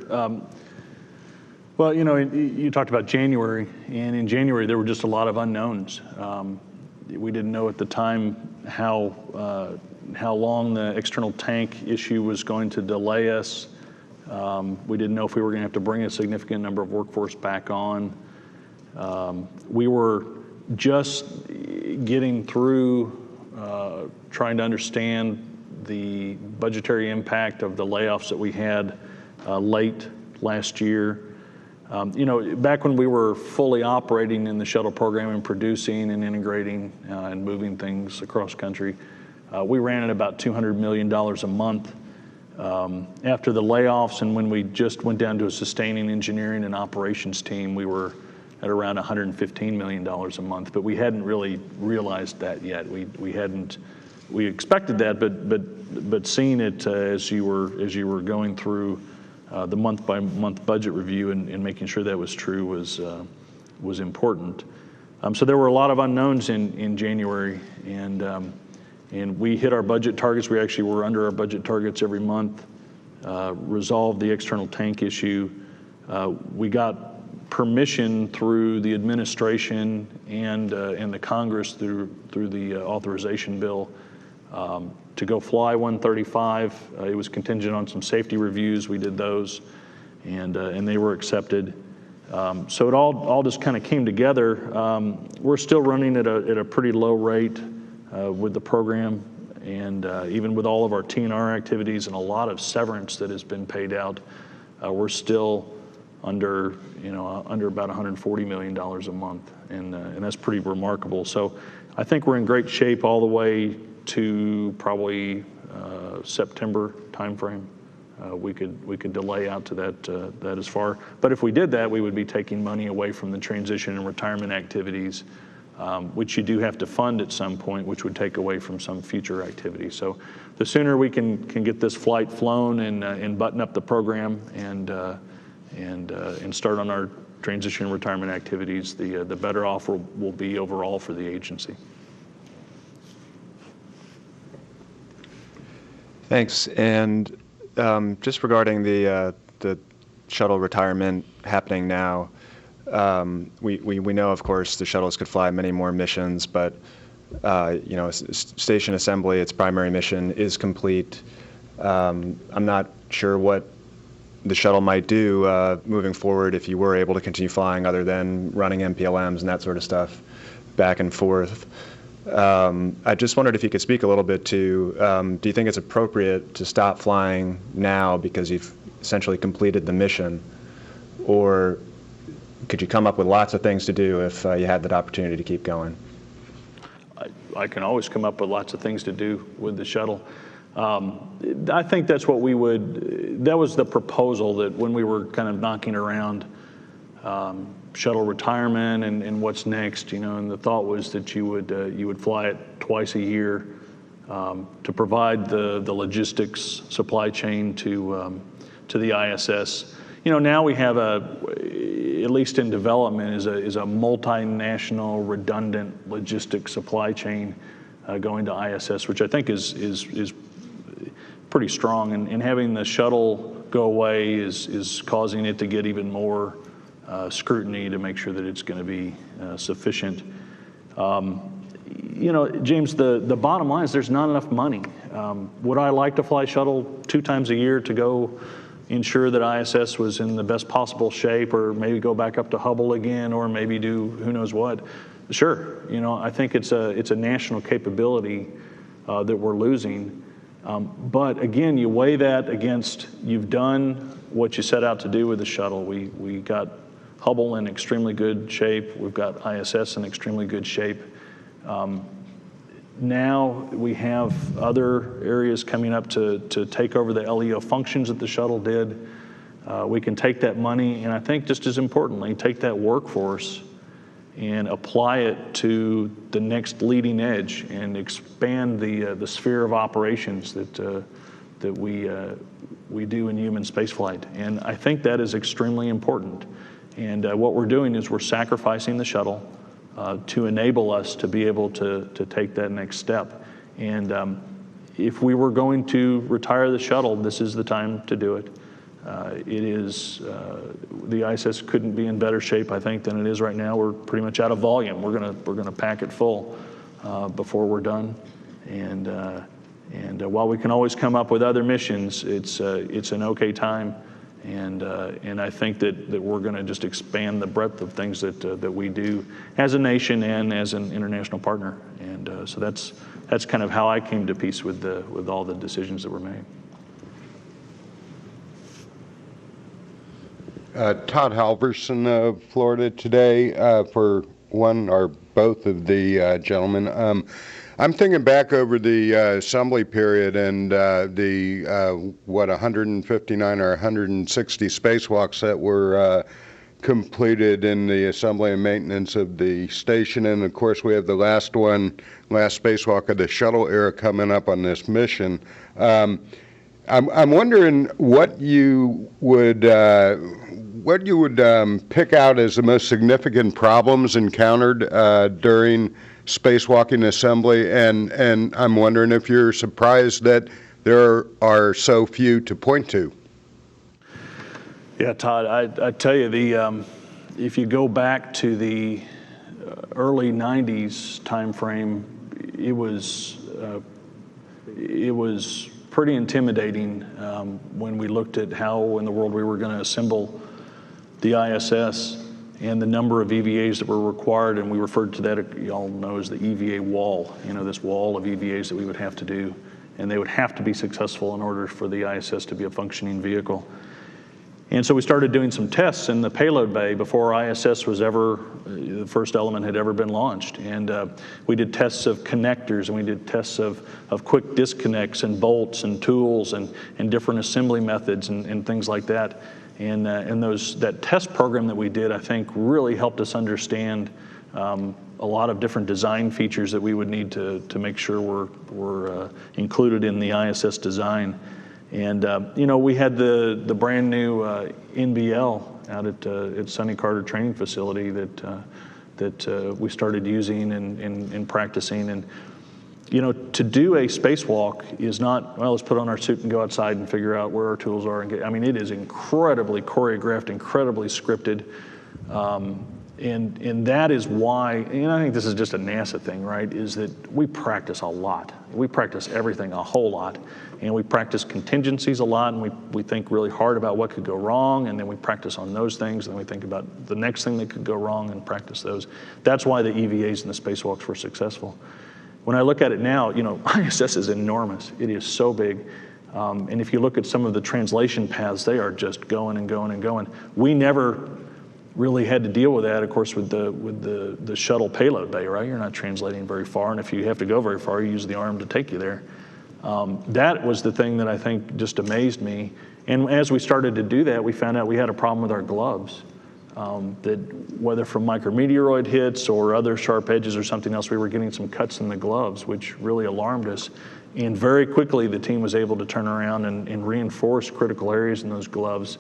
Speaker 2: Well, you talked about January, and in January there were just a lot of unknowns. We didn't know at the time how long the external tank issue was going to delay us. We didn't know if we were going to have to bring a significant number of workforce back on. We were just getting through trying to understand the budgetary impact of the layoffs that we had late last year. Back when we were fully operating in the shuttle program and producing and integrating and moving things across country, we ran at about $200 million a month. After the layoffs and when we just went down to a sustaining engineering and operations team, we were at around $115 million a month, but we hadn't really realized that yet. We expected that, but seeing it as you were going through the month-by-month budget review and making sure that was true was important. So there were a lot of unknowns in January, and we hit our budget targets. We actually were under our budget targets every month. Resolved the external tank issue. We got permission through the administration and the Congress through the authorization bill to go fly 135. It was contingent on some safety reviews. We did those, and they were accepted. So it all just kind of came together. We're still running at a pretty low rate with the program, and even with all of our TNR activities and a lot of severance that has been paid out, we're still under about $140 million a month, and that's pretty remarkable. So I think we're in great shape all the way to probably September timeframe. We could delay out to that as far. But if we did that, we would be taking money away from the transition and retirement activities, which you do have to fund at some point, which would take away from some future activities. So the sooner we can get this flight flown and button up the program and start on our transition and retirement activities, the better off will be overall for the agency.
Speaker 13: Thanks. And just regarding the shuttle retirement happening now, we know, of course, the shuttles could fly many more missions, but station assembly, its primary mission, is complete. I'm not sure what the shuttle might do moving forward if you were able to continue flying, other than running MPLMs and that sort of stuff back and forth. I just wondered if you could speak a little bit to, do you think it's appropriate to stop flying now because you've essentially completed the mission, or could you come up with lots of things to do if you had that opportunity to keep going?
Speaker 2: I can always come up with lots of things to do with the shuttle. I think that's what that was the proposal, that when we were kind of knocking around shuttle retirement and what's next, and the thought was that you would fly it twice a year to provide the logistics supply chain to the ISS. Now we have at least in development, is a multinational redundant logistics supply chain going to ISS, which I think is pretty strong. And having the shuttle go away is causing it to get even more scrutiny to make sure that it's going to be sufficient. James, the bottom line is there's not enough money. Would I like to fly shuttle 2 times a year to go ensure that ISS was in the best possible shape, or maybe go back up to Hubble again, or maybe do who knows what? Sure. I think it's a national capability that we're losing. But again, you weigh that against, you've done what you set out to do with the shuttle. We got Hubble in extremely good shape. We've got ISS in extremely good shape. Now we have other areas coming up to take over the LEO functions that the shuttle did. We can take that money, and I think just as importantly, take that workforce and apply it to the next leading edge and expand the sphere of operations that we do in human spaceflight. And I think that is extremely important. And what we're doing is we're sacrificing the shuttle to enable us to be able to take that next step. And if we were going to retire the shuttle, this is the time to do it. The ISS couldn't be in better shape, I think, than it is right now. We're pretty much out of volume. We're gonna pack it full before we're done. And while we can always come up with other missions, it's an okay time. And I think that we're going to just expand the breadth of things that we do as a nation and as an international partner. And so that's kind of how I came to peace with all the decisions that were made.
Speaker 14: Todd Halverson of Florida today for one or both of the gentlemen. I'm thinking back over the assembly period and the 159 or 160 spacewalks that were completed in the assembly and maintenance of the station. And of course, we have the last spacewalk of the shuttle era coming up on this mission. I'm wondering what you would pick out as the most significant problems encountered during spacewalking assembly, and I'm wondering if you're surprised that there are so few to point to.
Speaker 2: Yeah, Todd, I tell you, if you go back to the early '90s time frame, it was pretty intimidating when we looked at how in the world we were going to assemble the ISS and the number of EVAs that were required, and we referred to that, you all know, as the EVA wall, this wall of EVAs that we would have to do, and they would have to be successful in order for the ISS to be a functioning vehicle. And so we started doing some tests in the payload bay before ISS was the first element had ever been launched. And we did tests of connectors, and we did tests of quick disconnects and bolts and tools and different assembly methods and things like that. And that test program that we did, I think, really helped us understand a lot of different design features that we would need to make sure were included in the ISS design. And we had the brand new NBL out at Sonny Carter Training Facility that we started using and practicing. And to do a spacewalk is not, well, let's put on our suit and go outside and figure out where our tools are. It is incredibly choreographed, incredibly scripted. And that is why, and I think this is just a NASA thing, right, is that we practice a lot. We practice everything a whole lot. And we practice contingencies a lot, and we think really hard about what could go wrong, and then we practice on those things, and then we think about the next thing that could go wrong and practice those. That's why the EVAs and the spacewalks were successful. When I look at it now, ISS is enormous. It is so big. And if you look at some of the translation paths, they are just going and going and going. We never really had to deal with that, of course, with the shuttle payload bay, right? You're not translating very far, and if you have to go very far, you use the arm to take you there. That was the thing that I think just amazed me. And as we started to do that, we found out we had a problem with our gloves. That whether from micrometeoroid hits or other sharp edges or something else, we were getting some cuts in the gloves, which really alarmed us. And very quickly, the team was able to turn around and reinforce critical areas in those gloves.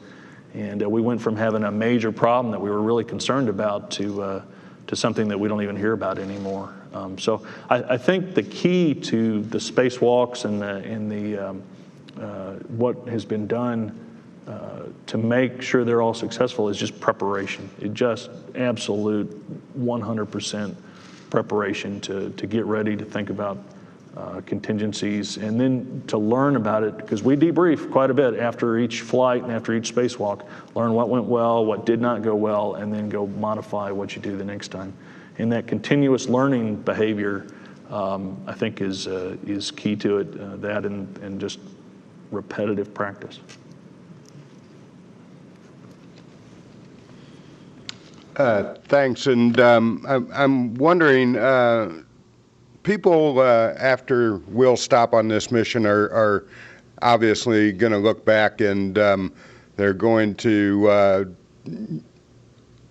Speaker 2: And we went from having a major problem that we were really concerned about to something that we don't even hear about anymore. So I think the key to the spacewalks and what has been done to make sure they're all successful is just preparation. It just absolute 100% preparation to get ready to think about contingencies, and then to learn about it, because we debrief quite a bit after each flight and after each spacewalk, learn what went well, what did not go well, and then go modify what you do the next time. And that continuous learning behavior, I think, is key to it, that and just repetitive practice.
Speaker 14: Thanks. And I'm wondering, people after we'll stop on this mission are obviously going to look back, and they're going to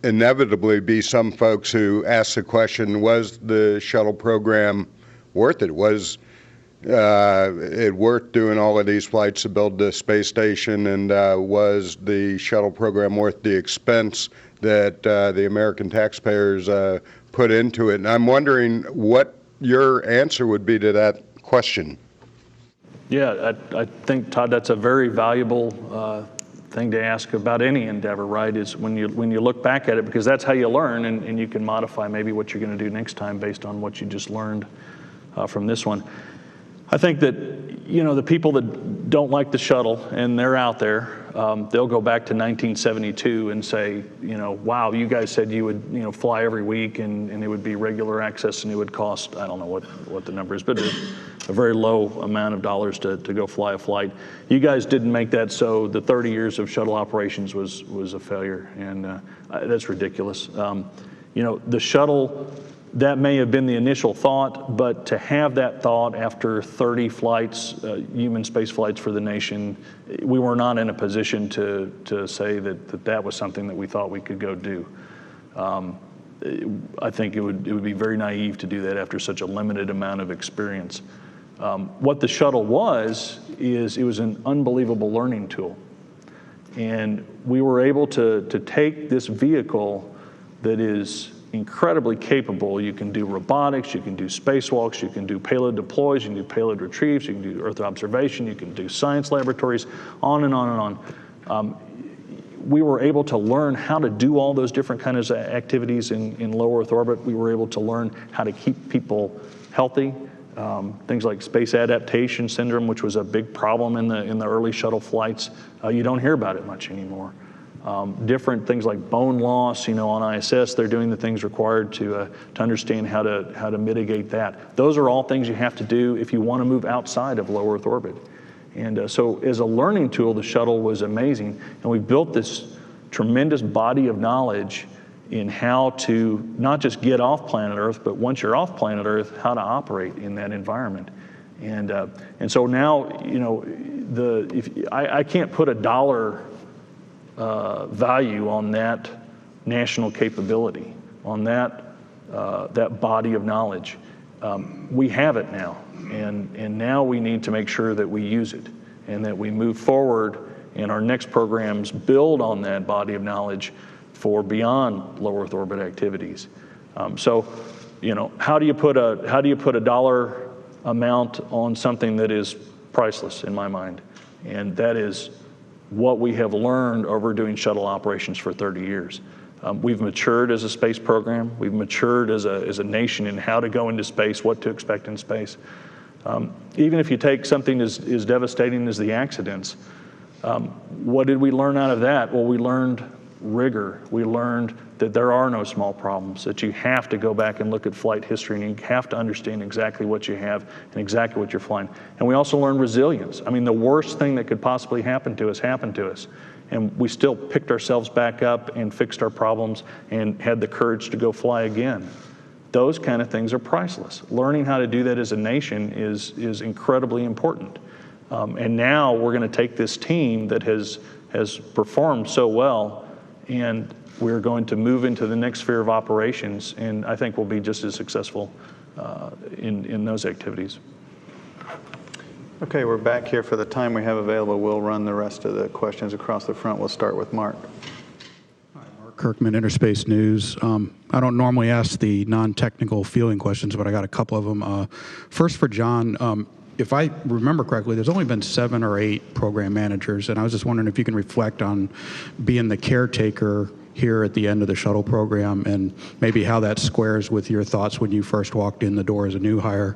Speaker 14: inevitably be some folks who ask the question, was the shuttle program worth it? Was it worth doing all of these flights to build the space station, and was the shuttle program worth the expense that the American taxpayers put into it? And I'm wondering what your answer would be to that question.
Speaker 2: Yeah, I think, Todd, that's a very valuable thing to ask about any endeavor, right? Is when you look back at it, because that's how you learn, and you can modify maybe what you're going to do next time based on what you just learned from this one. I think that, the people that don't like the shuttle, and they're out there, they'll go back to 1972 and say, wow, you guys said you would, fly every week, and it would be regular access, and it would cost, I don't know what the number is, but a very low amount of dollars to go fly a flight. You guys didn't make that, so the 30 years of shuttle operations was a failure, and that's ridiculous. The shuttle that may have been the initial thought, but to have that thought after 30 flights, human space flights for the nation, we were not in a position to say that was something that we thought we could go do. I think it would be very naive to do that after such a limited amount of experience. What the shuttle is it was an unbelievable learning tool. And we were able to take this vehicle that is incredibly capable. You can do robotics, you can do spacewalks, you can do payload deploys, you can do payload retrieves, you can do Earth observation, you can do science laboratories, on and on and on. We were able to learn how to do all those different kinds of activities in low Earth orbit. We were able to learn how to keep people healthy. Things like space adaptation syndrome, which was a big problem in the early shuttle flights. You don't hear about it much anymore. Different things like bone loss, on ISS, they're doing the things required to understand how to mitigate that. Those are all things you have to do if you want to move outside of low Earth orbit. And so as a learning tool, the shuttle was amazing. And we built this tremendous body of knowledge in how to not just get off planet Earth, but once you're off planet Earth, how to operate in that environment. And so now, I can't put a dollar value on that national capability, on that body of knowledge. We have it now, and now we need to make sure that we use it and that we move forward and our next programs build on that body of knowledge for beyond low Earth orbit activities. So, how do you put a dollar amount on something that is priceless in my mind? And that is what we have learned over doing shuttle operations for 30 years. We've matured as a space program. We've matured as a nation in how to go into space, what to expect in space. Even if you take something as devastating as the accidents, what did we learn out of that? Well, we learned rigor. We learned that there are no small problems, that you have to go back and look at flight history and you have to understand exactly what you have and exactly what you're flying. And we also learned resilience. I mean, the worst thing that could possibly happen to us happened to us. And we still picked ourselves back up and fixed our problems and had the courage to go fly again. Those kind of things are priceless. Learning how to do that as a nation is incredibly important. And now we're going to take this team that has performed so well, and we're going to move into the next sphere of operations, and I think we'll be just as successful in those activities.
Speaker 1: Okay, we're back here for the time we have available. We'll run the rest of the questions across the front. We'll start with Mark.
Speaker 15: Hi, Mark Kirkman, Interspace News. I don't normally ask the non-technical feeling questions, but I got a couple of them. First for John. If I remember correctly, there's only been 7 or 8 program managers, and I was just wondering if you can reflect on being the caretaker here at the end of the shuttle program and maybe how that squares with your thoughts when you first walked in the door as a new hire.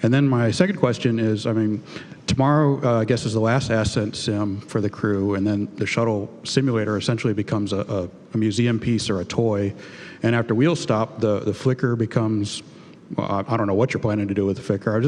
Speaker 15: And then my second question is, tomorrow, I guess, is the last ascent sim for the crew, and then the shuttle simulator essentially becomes a museum piece or a toy. And after wheel stop, the flicker becomes, well, I don't know what you're planning to do with the flicker.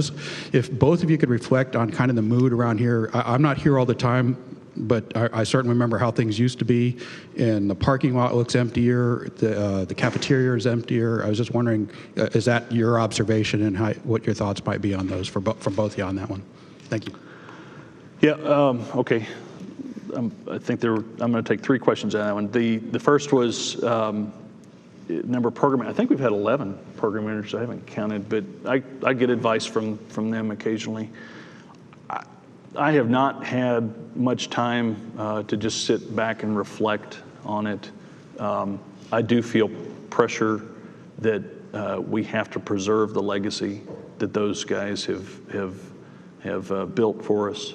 Speaker 15: If both of you could reflect on kind of the mood around here. I'm not here all the time, but I certainly remember how things used to be, and the parking lot looks emptier, the cafeteria is emptier. I was just wondering, is that your observation, and what your thoughts might be on those from both of you on that one? Thank you.
Speaker 2: Yeah, okay. I think I'm going to take 3 questions on that one. The first was number of program. I think we've had 11 program managers. I haven't counted, but I get advice from them occasionally. I have not had much time to just sit back and reflect on it. I do feel pressure that we have to preserve the legacy that those guys have built for us.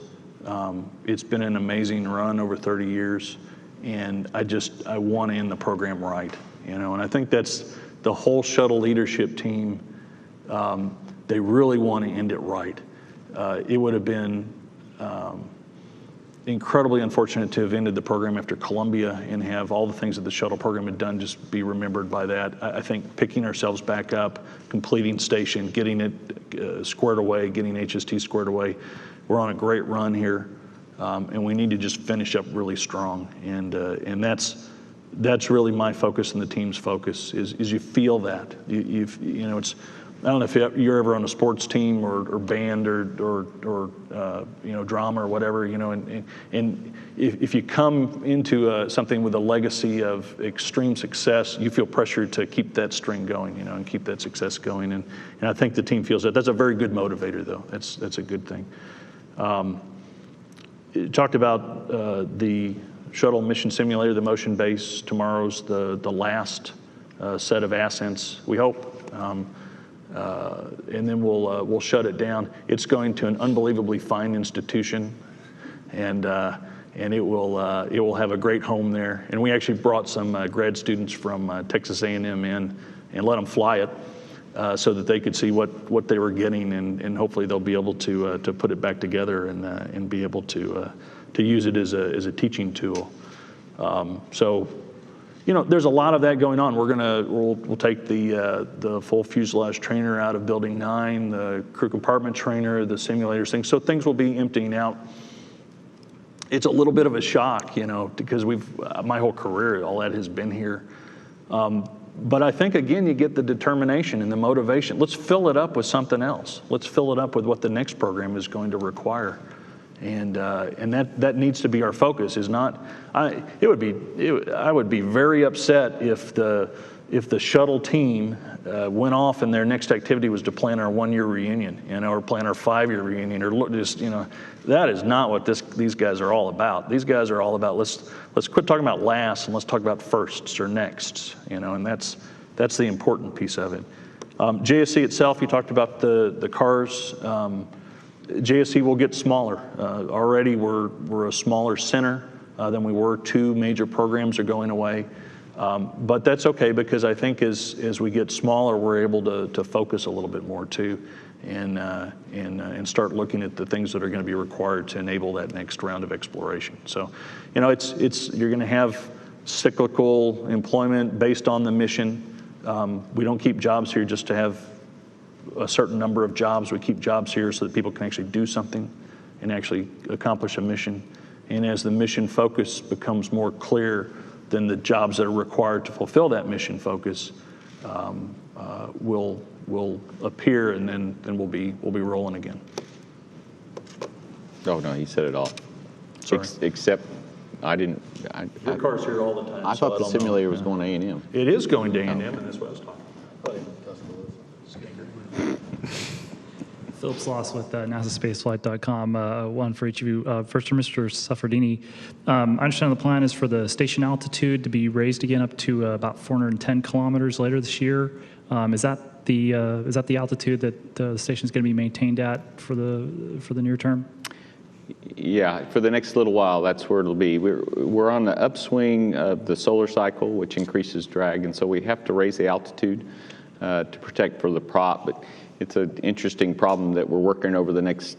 Speaker 2: It's been an amazing run over 30 years, and I want to end the program right, and I think that's the whole shuttle leadership team. They really want to end it right. It would have been incredibly unfortunate to have ended the program after Columbia and have all the things that the shuttle program had done just be remembered by that. I think picking ourselves back up, completing station, getting it squared away, getting HST squared away, we're on a great run here, and we need to just finish up really strong. And that's really my focus and the team's focus is you feel that. You know, it's, I don't know if you're ever on a sports team or band or you know, drama or whatever, you know, and if you come into something with a legacy of extreme success, you feel pressure to keep that string going, you know, and keep that success going. And I think the team feels that. That's a very good motivator, though. That's a good thing. You talked about the shuttle mission simulator, the motion base. Tomorrow's the last set of ascents, we hope. And then we'll shut it down. It's going to an unbelievably fine institution, and it will have a great home there. And we actually brought some grad students from Texas A&M in and let them fly it so that they could see what they were getting, and hopefully they'll be able to put it back together and be able to use it as a teaching tool. So. You know, there's a lot of that going on. We'll take the full fuselage trainer out of Building 9, the crew compartment trainer, the simulators, things. So things will be emptying out. It's a little bit of a shock, you know, because my whole career, all that has been here. But I think, again, you get the determination and the motivation. Let's fill it up with something else. Let's fill it up with what the next program is going to require. And that needs to be our focus. I would be very upset if the shuttle team went off and their next activity was to plan our 1-year reunion, you know, or plan our 5-year reunion, or just, you know, that is not what these guys are all about. These guys are all about let's quit talking about last and let's talk about firsts or nexts, you know, and that's the important piece of it. JSC itself, you talked about the cars. JSC will get smaller. Already we're a smaller center than we were. 2 major programs are going away. But that's okay, because I think as we get smaller, we're able to focus a little bit more too, and start looking at the things that are going to be required to enable that next round of exploration. So, you know, you're going to have cyclical employment based on the mission. We don't keep jobs here just to have a certain number of jobs. We keep jobs here so that people can actually do something and actually accomplish a mission. And as the mission focus becomes more clear, then the jobs that are required to fulfill that mission focus will appear, and then we'll be rolling again.
Speaker 3: Oh no, you said it all.
Speaker 2: Sorry.
Speaker 3: Except I didn't.
Speaker 2: Your car's here all the time.
Speaker 3: I thought the simulator was going to A&M.
Speaker 2: It is going to A&M, and that's what I was talking about.
Speaker 16: Philip Sloss with NASASpaceflight.com. One for each of you. First for Mr. Suffredini. I understand the plan is for the station altitude to be raised again up to about 410 kilometers later this year. Is that the altitude that the station is going to be maintained at for the near term?
Speaker 3: Yeah, for the next little while, that's where it'll be. We're on the upswing of the solar cycle, which increases drag, and so we have to raise the altitude to protect for the prop. But it's an interesting problem that we're working over the next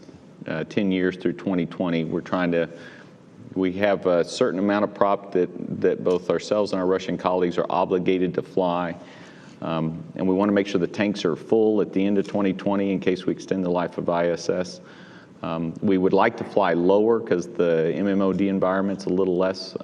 Speaker 3: 10 years through 2020. We have a certain amount of prop that both ourselves and our Russian colleagues are obligated to fly. And we want to make sure the tanks are full at the end of 2020 in case we extend the life of ISS. We would like to fly lower because the MMOD environment's a little less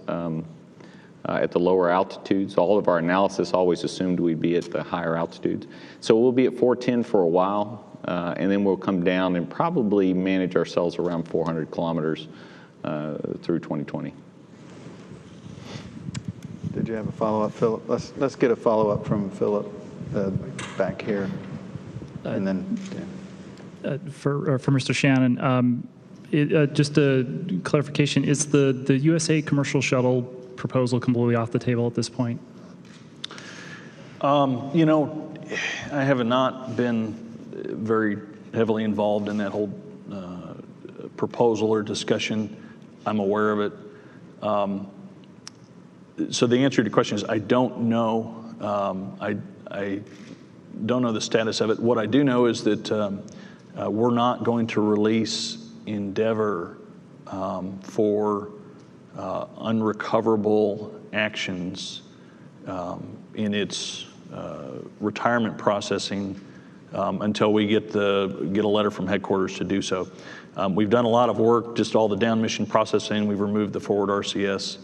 Speaker 3: at the lower altitudes. All of our analysis always assumed we'd be at the higher altitudes. So we'll be at 410 for a while, and then we'll come down and probably manage ourselves around 400 kilometers through 2020.
Speaker 1: Did you have a follow-up, Philip? Let's get a follow-up from Philip back here, and then Dan.
Speaker 16: For Mr. Shannon, just a clarification: is the USA commercial shuttle proposal completely off the table at this point?
Speaker 2: You know, I have not been very heavily involved in that whole proposal or discussion. I'm aware of it. So the answer to your question is I don't know. I don't know the status of it. What I do know is that we're not going to release Endeavour for unrecoverable actions in its retirement processing until we get a letter from headquarters to do so. We've done a lot of work, just all the down mission processing. We've removed the forward RCS.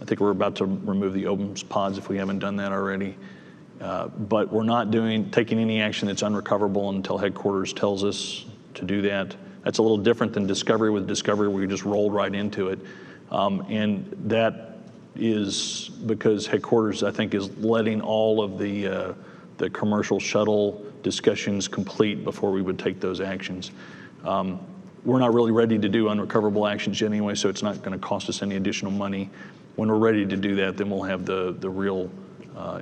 Speaker 2: I think we're about to remove the OMS pods if we haven't done that already. But we're not taking any action that's unrecoverable until headquarters tells us to do that. That's a little different than Discovery. With Discovery, we just rolled right into it. And that is because headquarters, I think, is letting all of the commercial shuttle discussions complete before we would take those actions. We're not really ready to do unrecoverable actions yet anyway, so it's not going to cost us any additional money. When we're ready to do that, then we'll have the real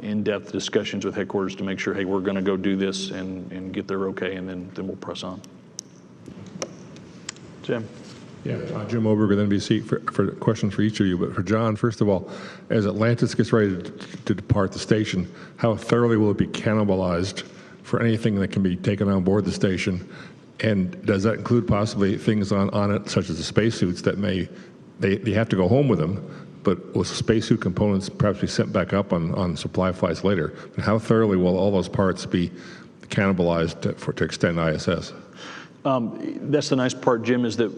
Speaker 2: in-depth discussions with headquarters to make sure, hey, we're going to go do this and get their okay, and then we'll press on.
Speaker 1: Jim.
Speaker 17: Yeah, Jim Oberg with NBC for questions for each of you. But for John, first of all, as Atlantis gets ready to depart the station, how thoroughly will it be cannibalized for anything that can be taken on board the station? And does that include possibly things on it, such as the spacesuits that they have to go home with them, but will spacesuit components perhaps be sent back up on supply flights later? And how thoroughly will all those parts be cannibalized to extend ISS?
Speaker 2: That's the nice part, Jim, is that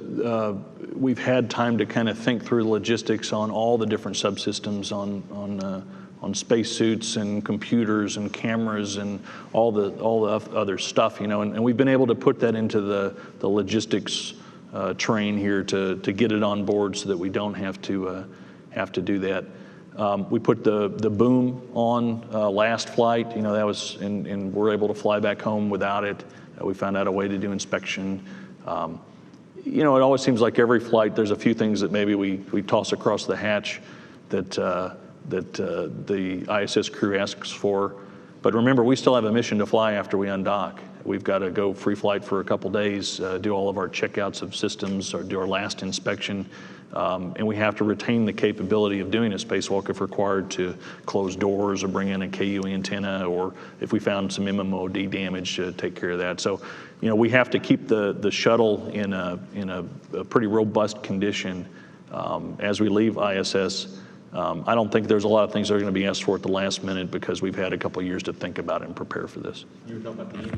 Speaker 2: we've had time to kind of think through the logistics on all the different subsystems on spacesuits and computers and cameras and all the other stuff, and we've been able to put that into the logistics train here to get it on board so that we don't have to do that. We put the boom on last flight, that was, and we're able to fly back home without it. We found out a way to do inspection. It always seems like every flight there's a few things that maybe we toss across the hatch that the ISS crew asks for. But remember, we still have a mission to fly after we undock. We've got to go free flight for a couple days, do all of our checkouts of systems, or do our last inspection. And we have to retain the capability of doing a spacewalk if required to close doors or bring in a KU antenna, or if we found some MMOD damage to take care of that. So, we have to keep the shuttle in a pretty robust condition as we leave ISS. I don't think there's a lot of things that are going to be asked for at the last minute because we've had a couple of years to think about it and prepare for this.
Speaker 17: You were talking about the EMU.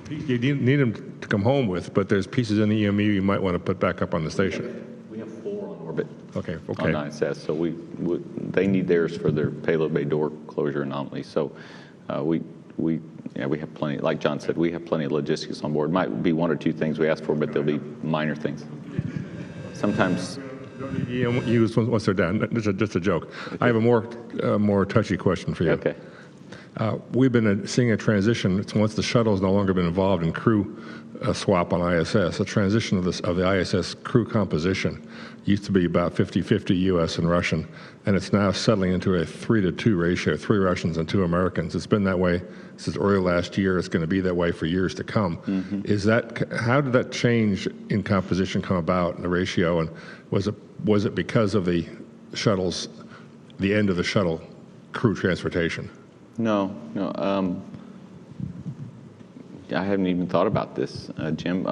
Speaker 17: You need them to come home with, but there's pieces in the EMU you might want to put back up on the station.
Speaker 3: We have 4 on orbit.
Speaker 17: Okay.
Speaker 3: On ISS, so they need theirs for their payload bay door closure anomaly. So we have plenty. Like John said, we have plenty of logistics on board. Might be 1 or 2 things we ask for, but they'll be minor things. Sometimes.
Speaker 17: Use once they're done. Just a joke. I have a more touchy question for you.
Speaker 3: Okay.
Speaker 17: We've been seeing a transition once the shuttle has no longer been involved in crew swap on ISS. A transition of the ISS crew composition used to be about 50-50 U.S. and Russian, and it's now settling into a 3-to-2 ratio, 3 Russians and 2 Americans. It's been that way since early last year. It's going to be that way for years to come. Mm-hmm. How did that change in composition come about in the ratio, and was it because of the end of the shuttle crew transportation?
Speaker 3: No. I haven't even thought about this, Jim.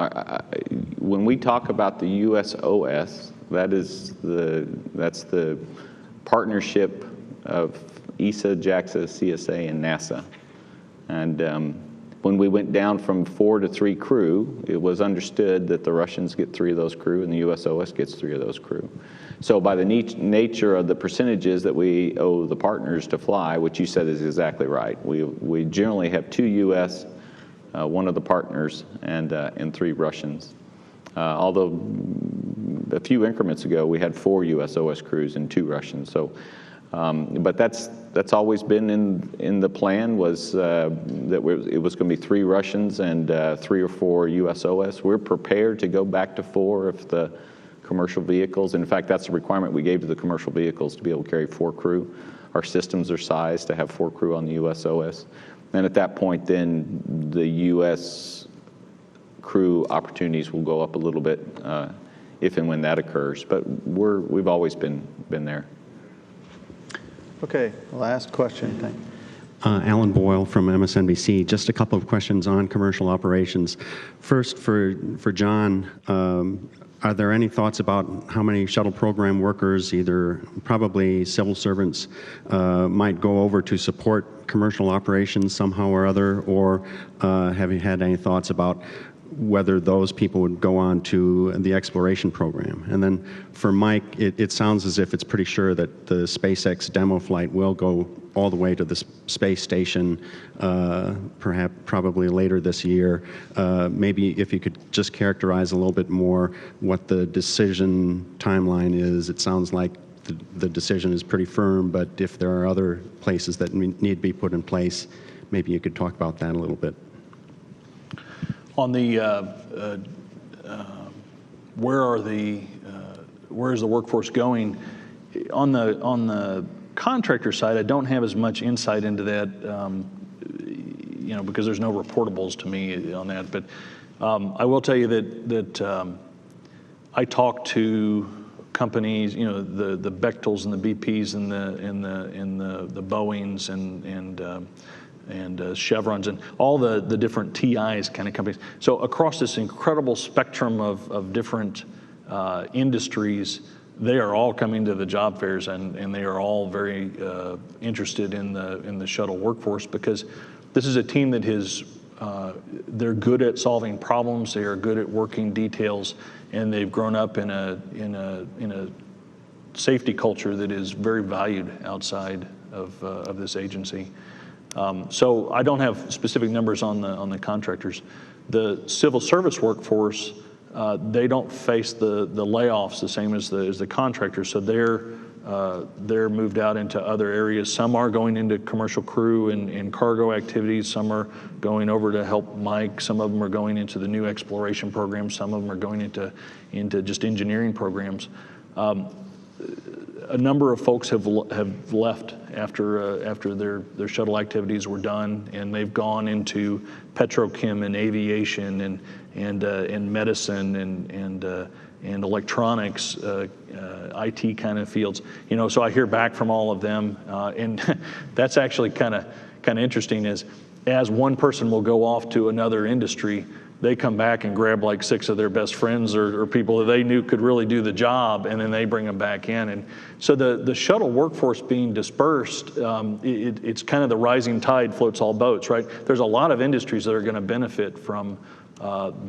Speaker 3: When we talk about the USOS, that's the partnership of ESA, JAXA, CSA, and NASA. And when we went down from 4 to 3 crew, it was understood that the Russians get 3 of those crew and the USOS gets 3 of those crew. So by the nature of the percentages that we owe the partners to fly, which you said is exactly right, we generally have 2 U.S., 1 of the partners, and 3 Russians. Although a few increments ago, we had 4 USOS crews and 2 Russians. So, but that's always been in the plan, was that it was going to be 3 Russians and 3 or 4 USOS. We're prepared to go back to 4 if the commercial vehicles. In fact, that's the requirement we gave to the commercial vehicles, to be able to carry 4 crew. Our systems are sized to have 4 crew on the USOS. And at that point, then the U.S. crew opportunities will go up a little bit if and when that occurs. But we've always been there.
Speaker 1: Okay, last question. Thank you.
Speaker 18: Alan Boyle from MSNBC. Just a couple of questions on commercial operations. First, for John, are there any thoughts about how many shuttle program workers, either probably civil servants, might go over to support commercial operations somehow or other, or have you had any thoughts about whether those people would go on to the exploration program. And then for Mike, it sounds as if it's pretty sure that the SpaceX demo flight will go all the way to the space station, probably later this year. Maybe if you could just characterize a little bit more what the decision timeline is. It sounds like the decision is pretty firm, but if there are other places that need to be put in place, maybe you could talk about that a little bit.
Speaker 2: On the where is the workforce going? On the contractor side, I don't have as much insight into that, because there's no reportables to me on that. But I will tell you that I talk to companies, the Bechtels and the BPs and the Boeings and Chevrons and all the different TIs kind of companies. So across this incredible spectrum of different industries, they are all coming to the job fairs and they are all very interested in the shuttle workforce, because this is a team that they're good at solving problems, they are good at working details, and they've grown up in a safety culture that is very valued outside of this agency. So I don't have specific numbers on the contractors. The civil service workforce, they don't face the layoffs the same as the contractors, so they're moved out into other areas. Some are going into commercial crew and cargo activities. Some are going over to help Mike. Some of them are going into the new exploration program. Some of them are going into just engineering programs. A number of folks have left after their shuttle activities were done, and they've gone into petrochem and aviation and medicine and electronics, IT kind of fields. So I hear back from all of them, and that's actually kind of interesting. As one person will go off to another industry, they come back and grab like 6 of their best friends or people that they knew could really do the job, and then they bring them back in. And so the shuttle workforce being dispersed, it's kind of the rising tide floats all boats, right? There's a lot of industries that are going to benefit from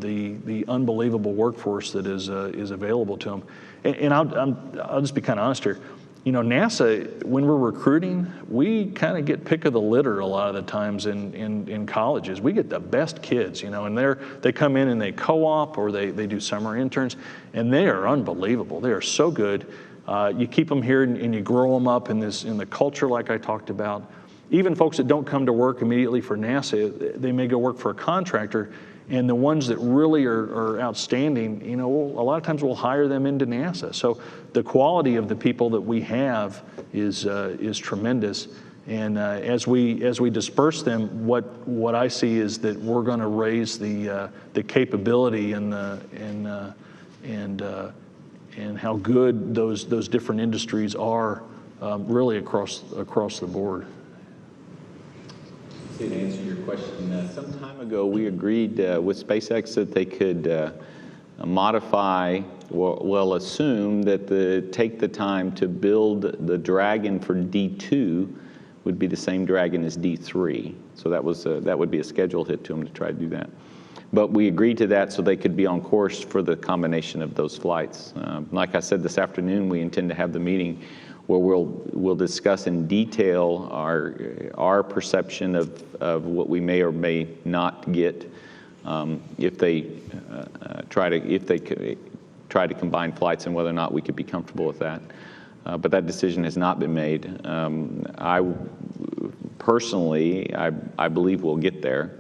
Speaker 2: the unbelievable workforce that is available to them. And I'll just be kind of honest here. NASA, when we're recruiting, we kind of get pick of the litter a lot of the times in colleges. We get the best kids, and they come in and they co-op or they do summer interns, and they are unbelievable. They are so good. You keep them here and you grow them up in the culture like I talked about. Even folks that don't come to work immediately for NASA, they may go work for a contractor, and the ones that really are outstanding, a lot of times we'll hire them into NASA. So the quality of the people that we have is tremendous. And as we disperse them, what I see is that we're going to raise the capability and how good those different industries are really across the board.
Speaker 3: To answer your question, some time ago we agreed with SpaceX that they could modify, assume that take the time to build the Dragon for D2 would be the same Dragon as D3. So that would be a schedule hit to them to try to do that. But we agreed to that so they could be on course for the combination of those flights. Like I said this afternoon, we intend to have the meeting where we'll discuss in detail our perception of what we may or may not get if they try to combine flights, and whether or not we could be comfortable with that. But that decision has not been made. I personally believe we'll get there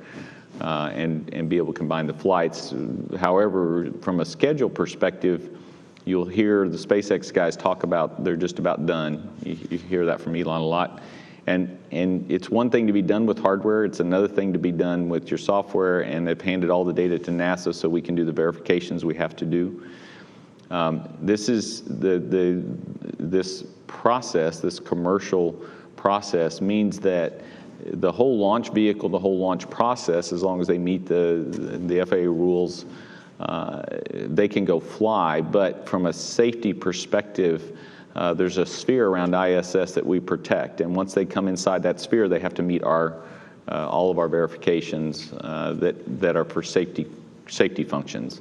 Speaker 3: and be able to combine the flights. However, from a schedule perspective, you'll hear the SpaceX guys talk about they're just about done. You hear that from Elon a lot. And it's one thing to be done with hardware, it's another thing to be done with your software, and they've handed all the data to NASA so we can do the verifications we have to do. This process, this commercial process, means that the whole launch vehicle, the whole launch process, as long as they meet the FAA rules, they can go fly. But from a safety perspective, there's a sphere around ISS that we protect, and once they come inside that sphere, they have to meet all of our verifications that are for safety safety functions.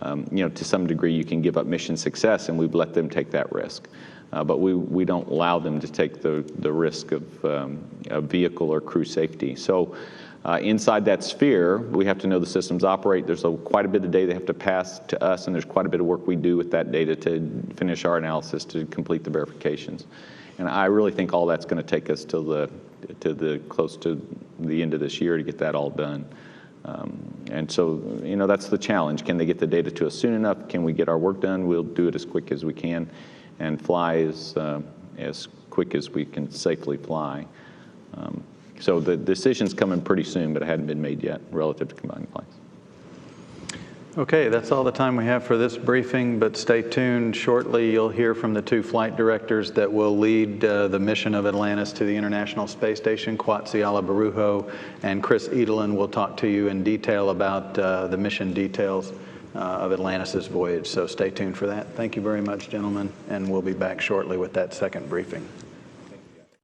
Speaker 3: To some degree, you can give up mission success, and we've let them take that risk. But we don't allow them to take the risk of vehicle or crew safety. So inside that sphere, we have to know the systems operate. There's quite a bit of data they have to pass to us, and there's quite a bit of work we do with that data to finish our analysis to complete the verifications. And I really think all that's going to take us to the close to the end of this year to get that all done. And so, that's the challenge. Can they get the data to us soon enough? Can we get our work done? We'll do it as quick as we can and fly as quick as we can safely fly. So the decision's coming pretty soon, but it hadn't been made yet relative to combined flights.
Speaker 1: Okay, that's all the time we have for this briefing, but stay tuned. Shortly, you'll hear from the two flight directors that will lead the mission of Atlantis to the International Space Station, Quatziala Barujo and Chris Edelin will talk to you in detail about the mission details of Atlantis' voyage. So stay tuned for that. Thank you very much, gentlemen, and we'll be back shortly with that second briefing.